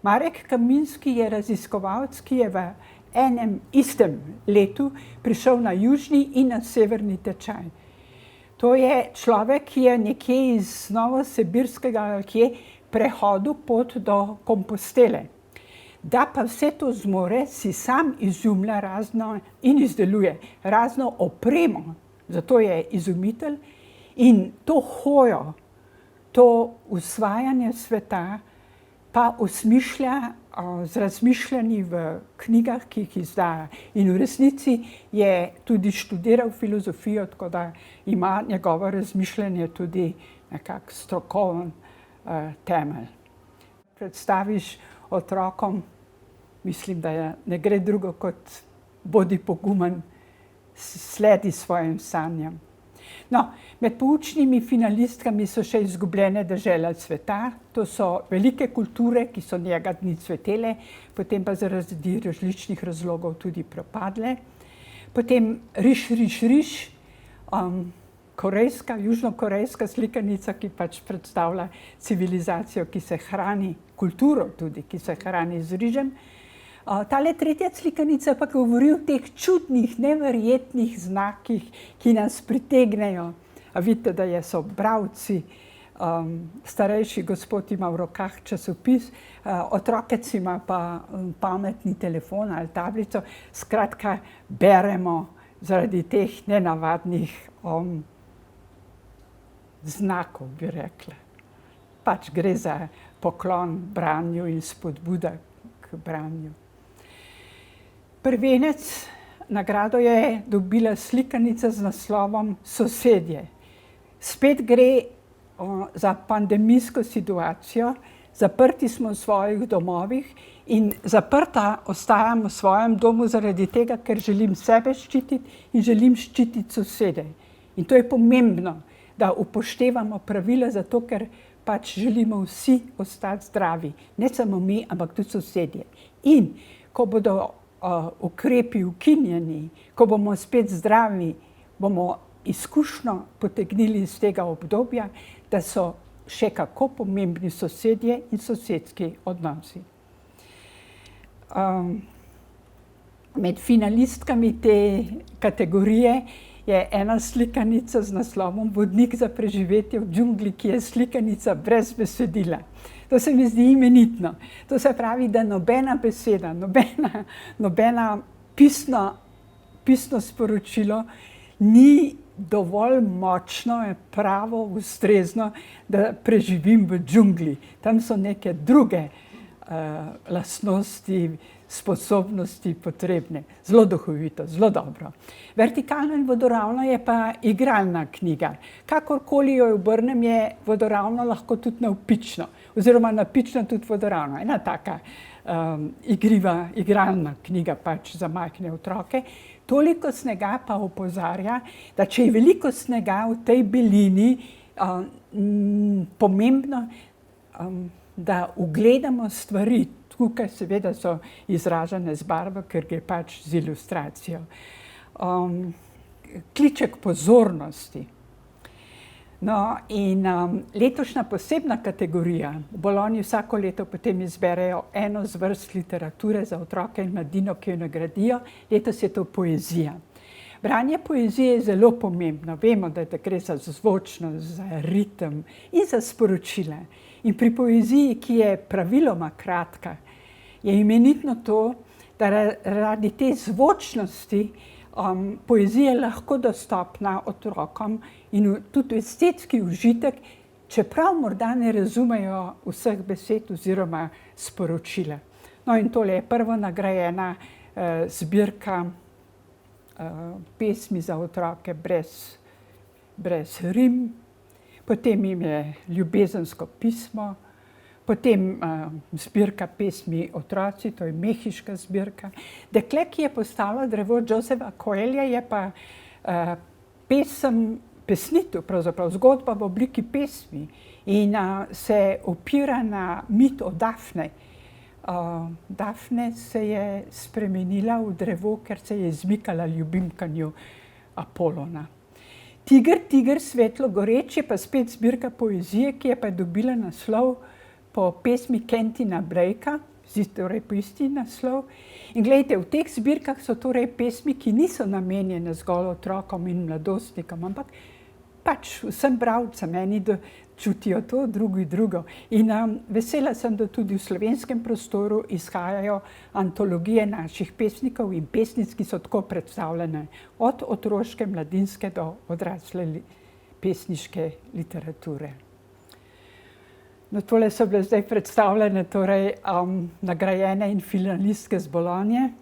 Speaker 6: Marek Kaminski je raziskovalec, ki je v enem istem letu prišel na južni in na severni tečaj. To je človek, ki je nekje iz Novosibirskega prehodil pot do Kompostele. Da pa vse to zmore, si sam izumlja razno in izdeluje razno opremo, zato je izumitelj, in to hojo, to usvajanje sveta pa osmišlja z razmišljanji v knjigah, ki jih izdaja. In v resnici je tudi študiral filozofijo, tako da ima njegovo razmišljanje tudi nekak strokoven temelj. Predstaviš otrokom, mislim, da ne gre drugo kot bodi pogumen, sledi svojim sanjam. No, med poučnimi finalistkami so še Izgubljene dežele sveta. To so velike kulture, ki so njega dni cvetele, potem pa zaradi različnih razlogov tudi propadle. Potem Riš, korejska, južnokorejska slikanica, ki pač predstavlja civilizacijo, ki se hrani, kulturo tudi, ki se hrani z rižem. Tale tretja slikanica pa govori o teh čudnih, neverjetnih znakih, ki nas pritegnejo. A vidite, da so bralci, starejši gospod ima v rokah časopis, otrokec ima pa pametni telefon ali tablico. Skratka, beremo zaradi teh nenavadnih znakov, bi rekla. Pač gre za poklon branju in spodbuda k branju. Prvenec nagrado je dobila slikanica z naslovom Sosedje. Spet gre za pandemijsko situacijo, zaprti smo v svojih domovih in zaprta ostajam v svojem domu zaradi tega, ker želim sebe ščititi in želim ščititi sosede. In to je pomembno, da upoštevamo pravila, zato ker pač želimo vsi ostati zdravi. Ne samo mi, ampak tudi sosedje. In ko bodo ukrepi ukinjeni, ko bomo spet zdravi, bomo izkušnjo potegnili iz tega obdobja, da so še kako pomembni sosedje in sosedski odnosi. Med finalistkami te kategorije je ena slikanica z naslovom Vodnik za preživetje v džungli, ki je slikanica brez besedila. To se mi zdi imenitno. To se pravi, da nobena beseda, nobena pisno sporočilo ni dovolj močno, pravo, ustrezno, da preživim v džungli. Tam so neke druge lastnosti, sposobnosti potrebne. Zelo duhovito, zelo dobro. Vertikalno in vodoravno je pa igralna knjiga. Kakorkoli jo obrnem, je vodoravno lahko tudi navpično, oziroma navpično tudi vodoravno. Ena taka igriva, igralna knjiga pač za majhne otroke. Toliko snega pa opozarja, da če je veliko snega v tej belini, pomembno, da ugledamo stvari. Tukaj seveda so izražene z barvo, ker gre pač z ilustracijo. Kliče k pozornosti. No, in letošnja posebna kategorija, v Bologni vsako leto potem izberejo eno zvrst literature za otroke in mladino, ki jo nagradijo. Letos je to poezija. Branje poezije je zelo pomembno. Vemo, da gre za zvočnost, za ritem in za sporočila. In pri poeziji, ki je praviloma kratka, je imenitno to, da radi te zvočnosti poezija lahko dostopna otrokom in tudi estetski užitek, čeprav morda ne razumejo vseh besed oziroma sporočila. No, in tole je prvo nagrajena zbirka pesmi za otroke brez rim, potem jim je ljubezensko pismo, potem zbirka pesmi Otroci, to je mehiška zbirka. Dekle, ki je postalo drevo Josefa Coelha, je pa pesnitev, pravzaprav zgodba v obliki pesmi in se opira na mit o Dafne. Dafne se je spremenila v drevo, ker se je izmikala ljubimkanju Apolona. Tiger, svetlo goreč je pa spet zbirka poezije, ki je pa dobila naslov po pesmi Kentina Blakea, torej po isti naslov. In glejte, v teh zbirkah so torej pesmi, ki niso namenjene zgolj otrokom in mladostnikom, ampak pač vsem bralcem, eni čutijo to, drugi drugo. In vesela sem, da tudi v slovenskem prostoru izhajajo antologije naših pesnikov in pesnic, ki so tako predstavljene od otroške, mladinske do odrasle pesniške literature. No, tole so bile zdaj predstavljene torej, nagrajene in finalistke z Bologne.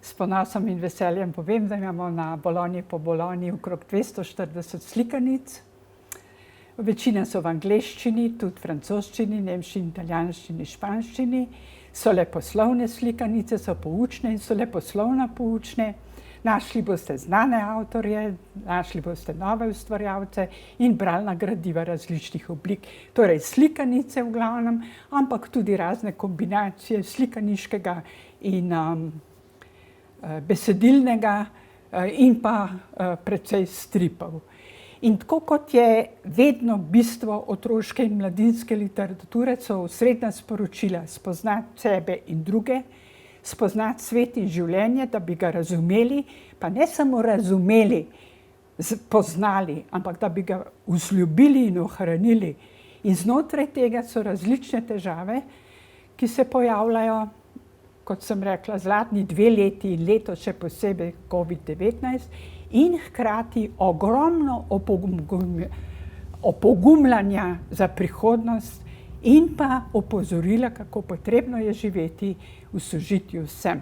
Speaker 6: S ponosom in veseljem povem, da imamo na Bologni po Bologni okrog 240 slikanic. Večina so v angleščini, tudi francoščini, nemščini, italijanščini, španščini. So leposlovne slikanice, so poučne in so leposlovno poučne. Našli boste znane avtorje, našli boste nove ustvarjalce in bralna gradiva različnih oblik. Torej slikanice v glavnem, ampak tudi razne kombinacije slikaniškega in besedilnega in pa precej stripov. In tako kot je vedno bistvo otroške in mladinske literature, so osrednja sporočila spoznati sebe in druge, spoznati svet in življenje, da bi ga razumeli, pa ne samo razumeli, poznali, ampak da bi ga vzljubili in ohranili. In znotraj tega so različne težave, ki se pojavljajo, kot sem rekla, zadnji 2 leti in letos še posebej COVID-19, in hkrati ogromno opogumljanja za prihodnost in pa opozorila, kako potrebno je živeti v sožitju z vsem.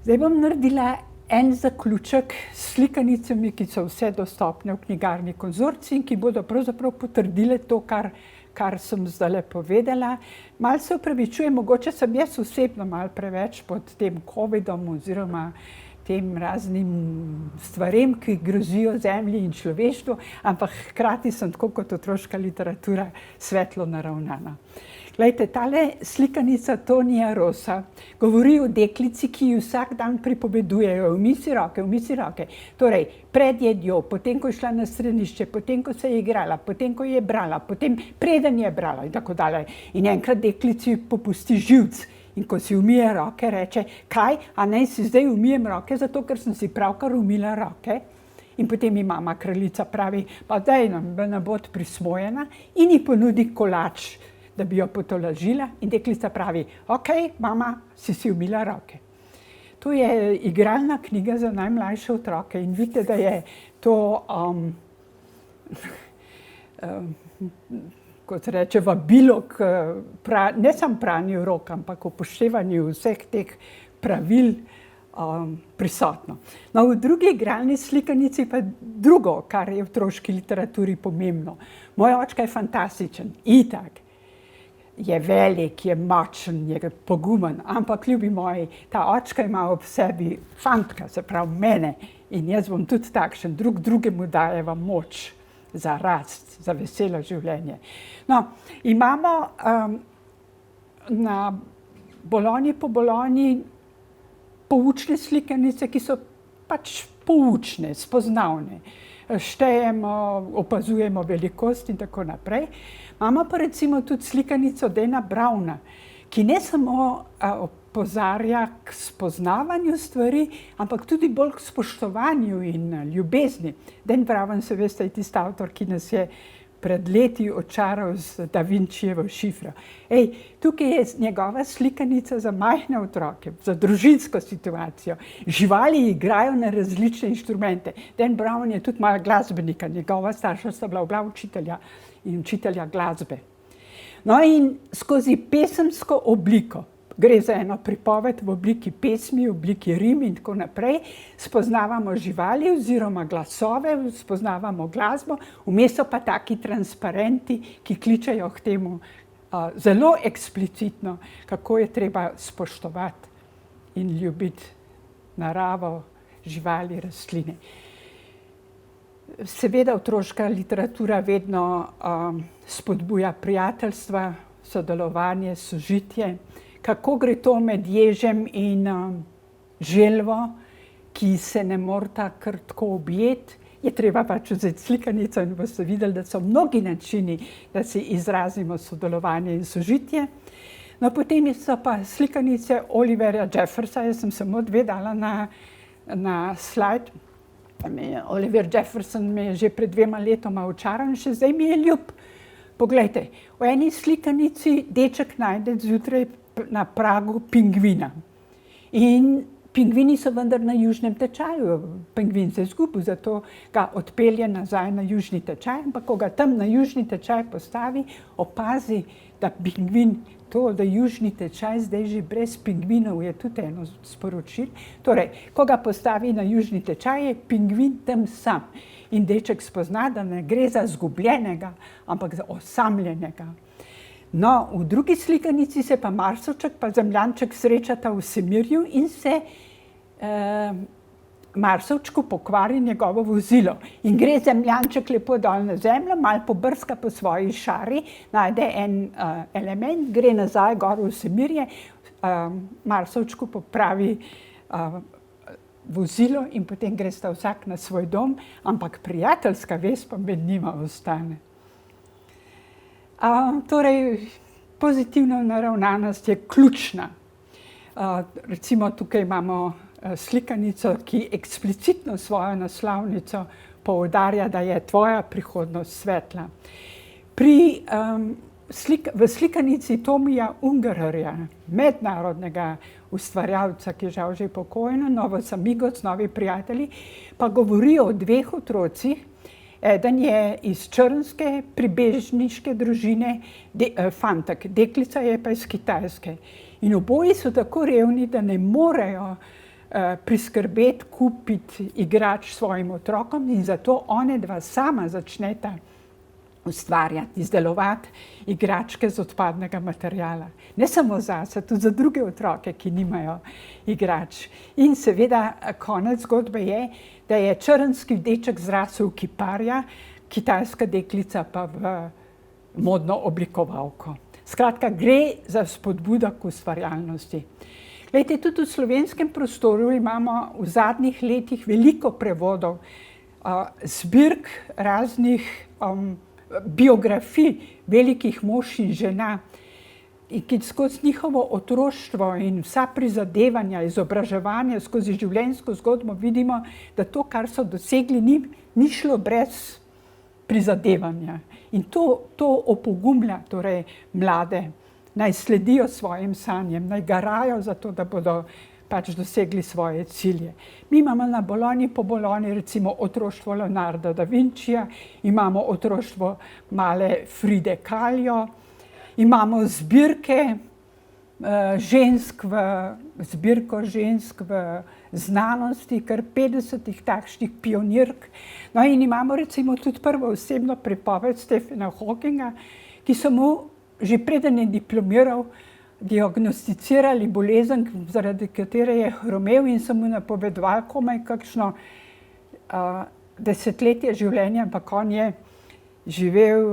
Speaker 6: Zdaj bom naredila en zaključek s slikanicami, ki so vse dostopne v knjigarni Konzorcij in ki bodo pravzaprav potrdile to, kar sem zdajle povedala. Malo se opravičujem, mogoče sem jaz osebno malo preveč pod tem covidom oziroma tem raznim stvarem, ki grozijo zemlji in človeštvu, ampak hkrati sem tako kot otroška literatura svetlo naravnana. Glejte, tale slikanica Tonija Rosa govori o deklici, ki ji vsak dan pripovedujejo: umij si roke. Torej, pred jedjo, potem ko je šla na stranišče, potem ko se je igrala, potem ko je brala, potem preden je brala in tako dalje. In enkrat deklici popusti živc. In ko si umije roke, reče: kaj, a naj si zdaj umijem roke, zato ker sem si pravkar umila roke? In potem ji mama kraljica pravi: pa daj nam, da ne bo prismojena, in ji ponudi kolač, da bi jo potolažila. In deklica pravi: ok, mama, si umila roke. To je igralna knjiga za najmlajše otroke in vidite, da je to kot reče, vabilo k ne samo pranju rok, ampak upoštevanju vseh teh pravil prisotno. No, v drugi igralni slikanici pa drugo, kar je v otroški literaturi pomembno. Moj očka je fantastičen, itak. Je velik, je močen, je pogumen, ampak ljubi moji, ta očka ima ob sebi fantka, se pravi mene, in jaz bom tudi takšen, drugemu dajeva moč za rast, za veselo življenje. No, imamo na Bologni po Bologni poučne slikanice, ki so pač poučne, spoznavne. Štejemo, opazujemo velikost in tako naprej. Imamo pa recimo tudi slikanico Dana Browna, ki ne samo opozarja k spoznavanju stvari, ampak tudi bolj k spoštovanju in ljubezni. Dan Brown, se veste, je tisti avtor, ki nas je pred leti očaral z Da Vincijevo šifro. Tukaj je njegova slikanica za majhne otroke, za družinsko situacijo. Živali igrajo na različne inštrumente. Dan Brown je tudi malo glasbenika, njegova starša sta bila učitelja in učitelja glasbe. No, in skozi pesemsko obliko, gre za eno pripoved v obliki pesmi, v obliki rim in tako naprej, spoznavamo živali oziroma glasove, spoznavamo glasbo, vmes so pa taki transparenti, ki kličejo k temu zelo eksplicitno, kako je treba spoštovati in ljubiti naravo, živali, rastline. Seveda otroška literatura vedno spodbuja prijateljstva, sodelovanje, sožitje, kako gre to med ježem in želvo, ki se ne morata kar tako objeti. Je treba pač vzeti slikanico in boste videli, da so mnogi načini, da si izrazimo sodelovanje in sožitje. No, potem so pa slikanice Olivera Jeffersa, jaz sem samo 2 dala na slajd. Oliver Jefferson me je že pred 2 letoma očaral in še zdaj mi je ljub. Poglejte, v eni slikanici deček najde zjutraj na pragu pingvina. In pingvini so vendar na južnem tečaju. Pingvin se je izgubil, zato ga odpelje nazaj na južni tečaj, ampak ko ga tam na južni tečaj postavi, opazi, da pingvin, to, da južni tečaj zdaj že brez pingvinov, je tudi eno sporočilo. Torej, ko ga postavi na južni tečaj, je pingvin tam sam. In deček spozna, da ne gre za izgubljenega, ampak za osamljenega. No, v drugi slikanici se pa Marsovček pa Zemljanček srečata v Vsemirju in se Marsovčku pokvari njegovo vozilo. In gre Zemljanček lepo dol na zemljo, malo pobrska po svoji šari, najde en element, gre nazaj gor v Vsemirje, Marsovčku popravi vozilo in potem gresta vsak na svoj dom, ampak prijateljska vez pa med njima ostane. Torej, pozitivna naravnanost je ključna. Recimo tukaj imamo slikanico, ki eksplicitno svojo naslovnico poudarja, da je tvoja prihodnost svetla. V slikanici Tomija Ungererja, mednarodnega ustvarjalca, ki je žal že pokojno, Novos Amigos, Novi prijatelji, pa govori o 2 otrocih. Eden je iz črnske pribežniške družine, fantek, deklica je pa iz Kitajske. In oboji so tako revni, da ne morejo priskrbeti, kupiti igrač svojim otrokom in zato one dva sama začneta ustvarjati, izdelovati igračke z odpadnega materiala. Ne samo zase, tudi za druge otroke, ki nimajo igrač. In seveda konec zgodbe je, da je črnski deček zrasel v kiparja, kitajska deklica pa v modno oblikovalko. Skratka, gre za spodbudo k ustvarjalnosti. Glejte, tudi v slovenskem prostoru imamo v zadnjih letih veliko prevodov, zbirk raznih biografij velikih mož in žena, ki skozi njihovo otroštvo in vsa prizadevanja, izobraževanje skozi življenjsko zgodbo vidimo, da to, kar so dosegli, ni šlo brez prizadevanja. In to opogumlja torej mlade, naj sledijo svojim sanjem, naj garajo za to, da bodo pač dosegli svoje cilje. Mi imamo na Bologni po Bologni recimo otroštvo Leonarda da Vincija, imamo otroštvo male Fride Kahlo, imamo zbirko žensk v znanosti, kar 50 takšnih pionirk. No in imamo recimo tudi prvo osebno pripoved Stephena Hawkinga, ki so mu že preden je diplomiral, diagnosticirali bolezen, zaradi katere je hromel in so mu napovedovali komaj kakšno desetletje življenja, ampak on je živel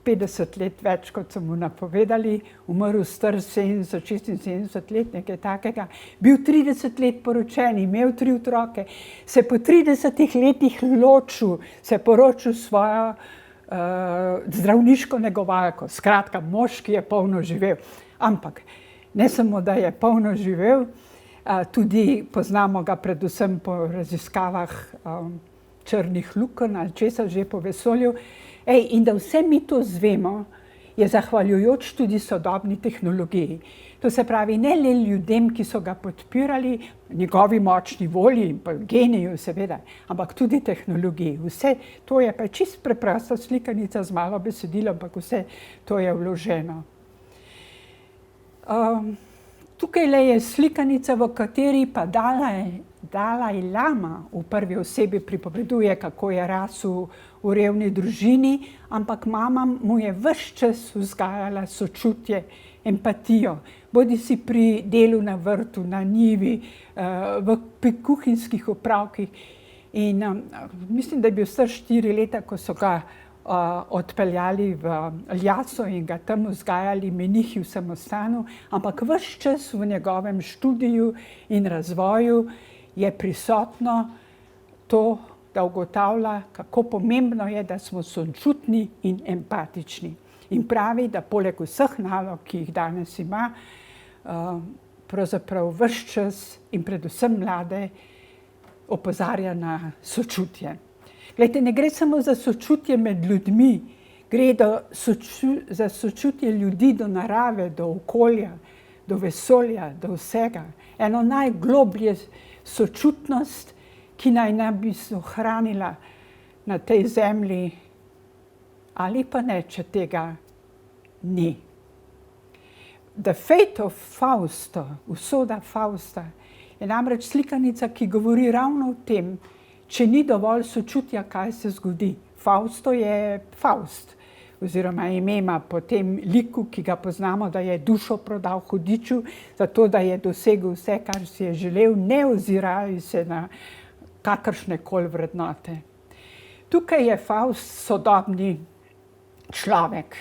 Speaker 6: 50 let več, kot so mu napovedali, umrl star 70-76 let, nekaj takega. Bil 30 let poročen, imel 3 otroke, se po 30 letih ločil, se poročil s svojo zdravniško negovalko. Skratka, mož, ki je polno živel. Ampak ne samo, da je polno živel, tudi poznamo ga predvsem po raziskavah črnih lukenj ali česa že po vesolju. In da vse mi to zvemo, je zahvaljujoč tudi sodobni tehnologiji. To se pravi, ne le ljudem, ki so ga podpirali, njegovi močni volji in pa geniju seveda, ampak tudi tehnologiji. Vse to je pa čisto preprosta slikanica z malo besedila, ampak vse to je vloženo. Tukaj je slikanica, v kateri pa Dalaj Lama v prvi osebi pripoveduje, kako je rasel v revni družini, ampak mama mu je ves čas vzgajala sočutje, empatijo, bodisi pri delu na vrtu, na njivi, pri kuhinjskih opravkih. In mislim, da je bil star 4 leta, ko so ga odpeljali v Ljaso in ga tam vzgajali menihi v samostanu, ampak ves čas v njegovem študiju in razvoju je prisotno to, da ugotavlja, kako pomembno je, da smo sočutni in empatični. In pravi, da poleg vseh nalog, ki jih danes ima, pravzaprav ves čas in predvsem mlade opozarja na sočutje. Glejte, ne gre samo za sočutje med ljudmi, gre za sočutje ljudi do narave, do okolja, do vesolja, do vsega. Eno najgloblje sočutnost, ki naj bi se ohranila na tej zemlji, ali pa ne, če tega ni. The Fate of Fausta, usoda Fausta, je namreč slikanica, ki govori ravno o tem, če ni dovolj sočutja, kaj se zgodi. Fausto je Faust, oziroma ime ima po tem liku, ki ga poznamo, da je dušo prodal hudiču, zato da je dosegel vse, kar si je želel, ne ozirajo se na kakršnekoli vrednote. Tukaj je Faust sodobni človek,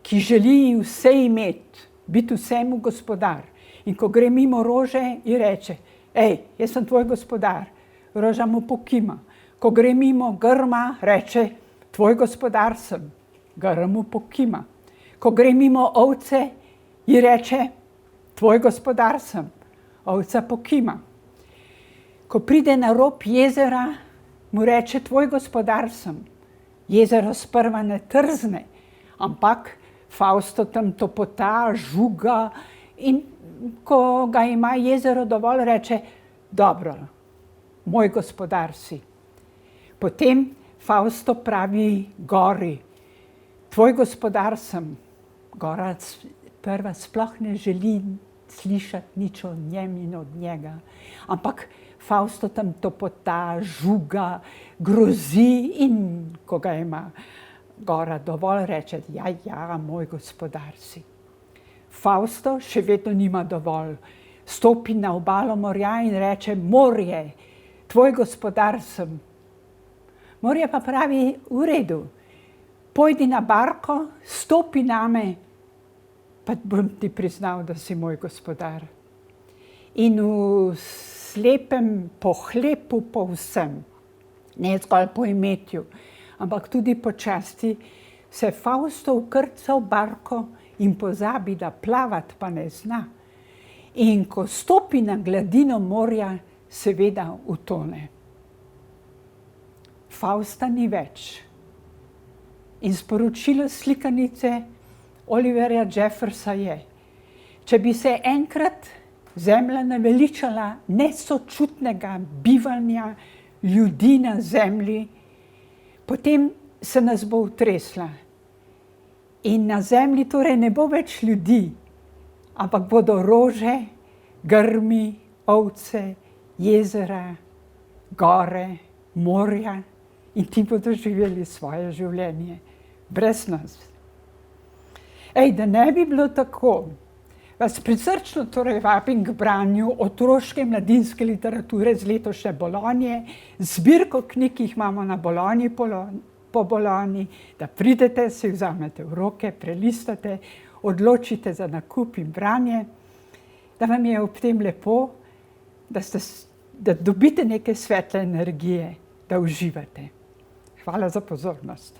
Speaker 6: ki želi vse imeti, biti vsemu gospodar. In ko gre mimo rože, ji reče: "Ej, jaz sem tvoj gospodar." Roža mu pokima. Ko gre mimo grma, reče: "Tvoj gospodar sem." Grm mu pokima. Ko gre mimo ovce, ji reče: "Tvoj gospodar sem." Ovca pokima. Ko pride na rob jezera, mu reče: "Tvoj gospodar sem." Jezero sprva ne trzne, ampak Fausto tam topota, žuga, in ko ga ima jezero dovolj, reče: "Dobro, moj gospodar si." Potem Fausto pravi gori: "Tvoj gospodar sem." Gora prva sploh ne želi slišati nič o njem in od njega, ampak Fausto tam topota, žuga, grozi, in ko ga ima gora dovolj, reče: ja, moj gospodar si." Fausto še vedno nima dovolj. Stopi na obalo morja in reče: "Morje, tvoj gospodar sem." Morje pa pravi: "V redu, pojdi na barko, stopi name, pa bom ti priznal, da si moj gospodar." In v slepem pohlepu po vsem, ne zgolj po imetju, ampak tudi po časti, se Fausto vkrca v barko in pozabi, da plavati pa ne zna. In ko stopi na gladino morja, seveda utone. Fausta ni več. In sporočilo slikanice Oliverja Jeffersa je: če bi se enkrat zemlja naveličala nesočutnega bivanja ljudi na zemlji, potem se nas bo utresla. In na zemlji torej ne bo več ljudi, ampak bodo rože, grmi, ovce, jezera, gore, morja, in ti bodo živeli svoje življenje brez nas. Da ne bi bilo tako, vas prisrčno torej vabim k branju otroške mladinske literature z letošnje Bolonje, zbirko knjig, ki jih imamo na Bolonji po Bolonji, da pridete, si vzamete v roke, prelistate, odločite za nakup in branje, da vam je ob tem lepo, da dobite neke svetle energije, da uživate. Hvala za pozornost.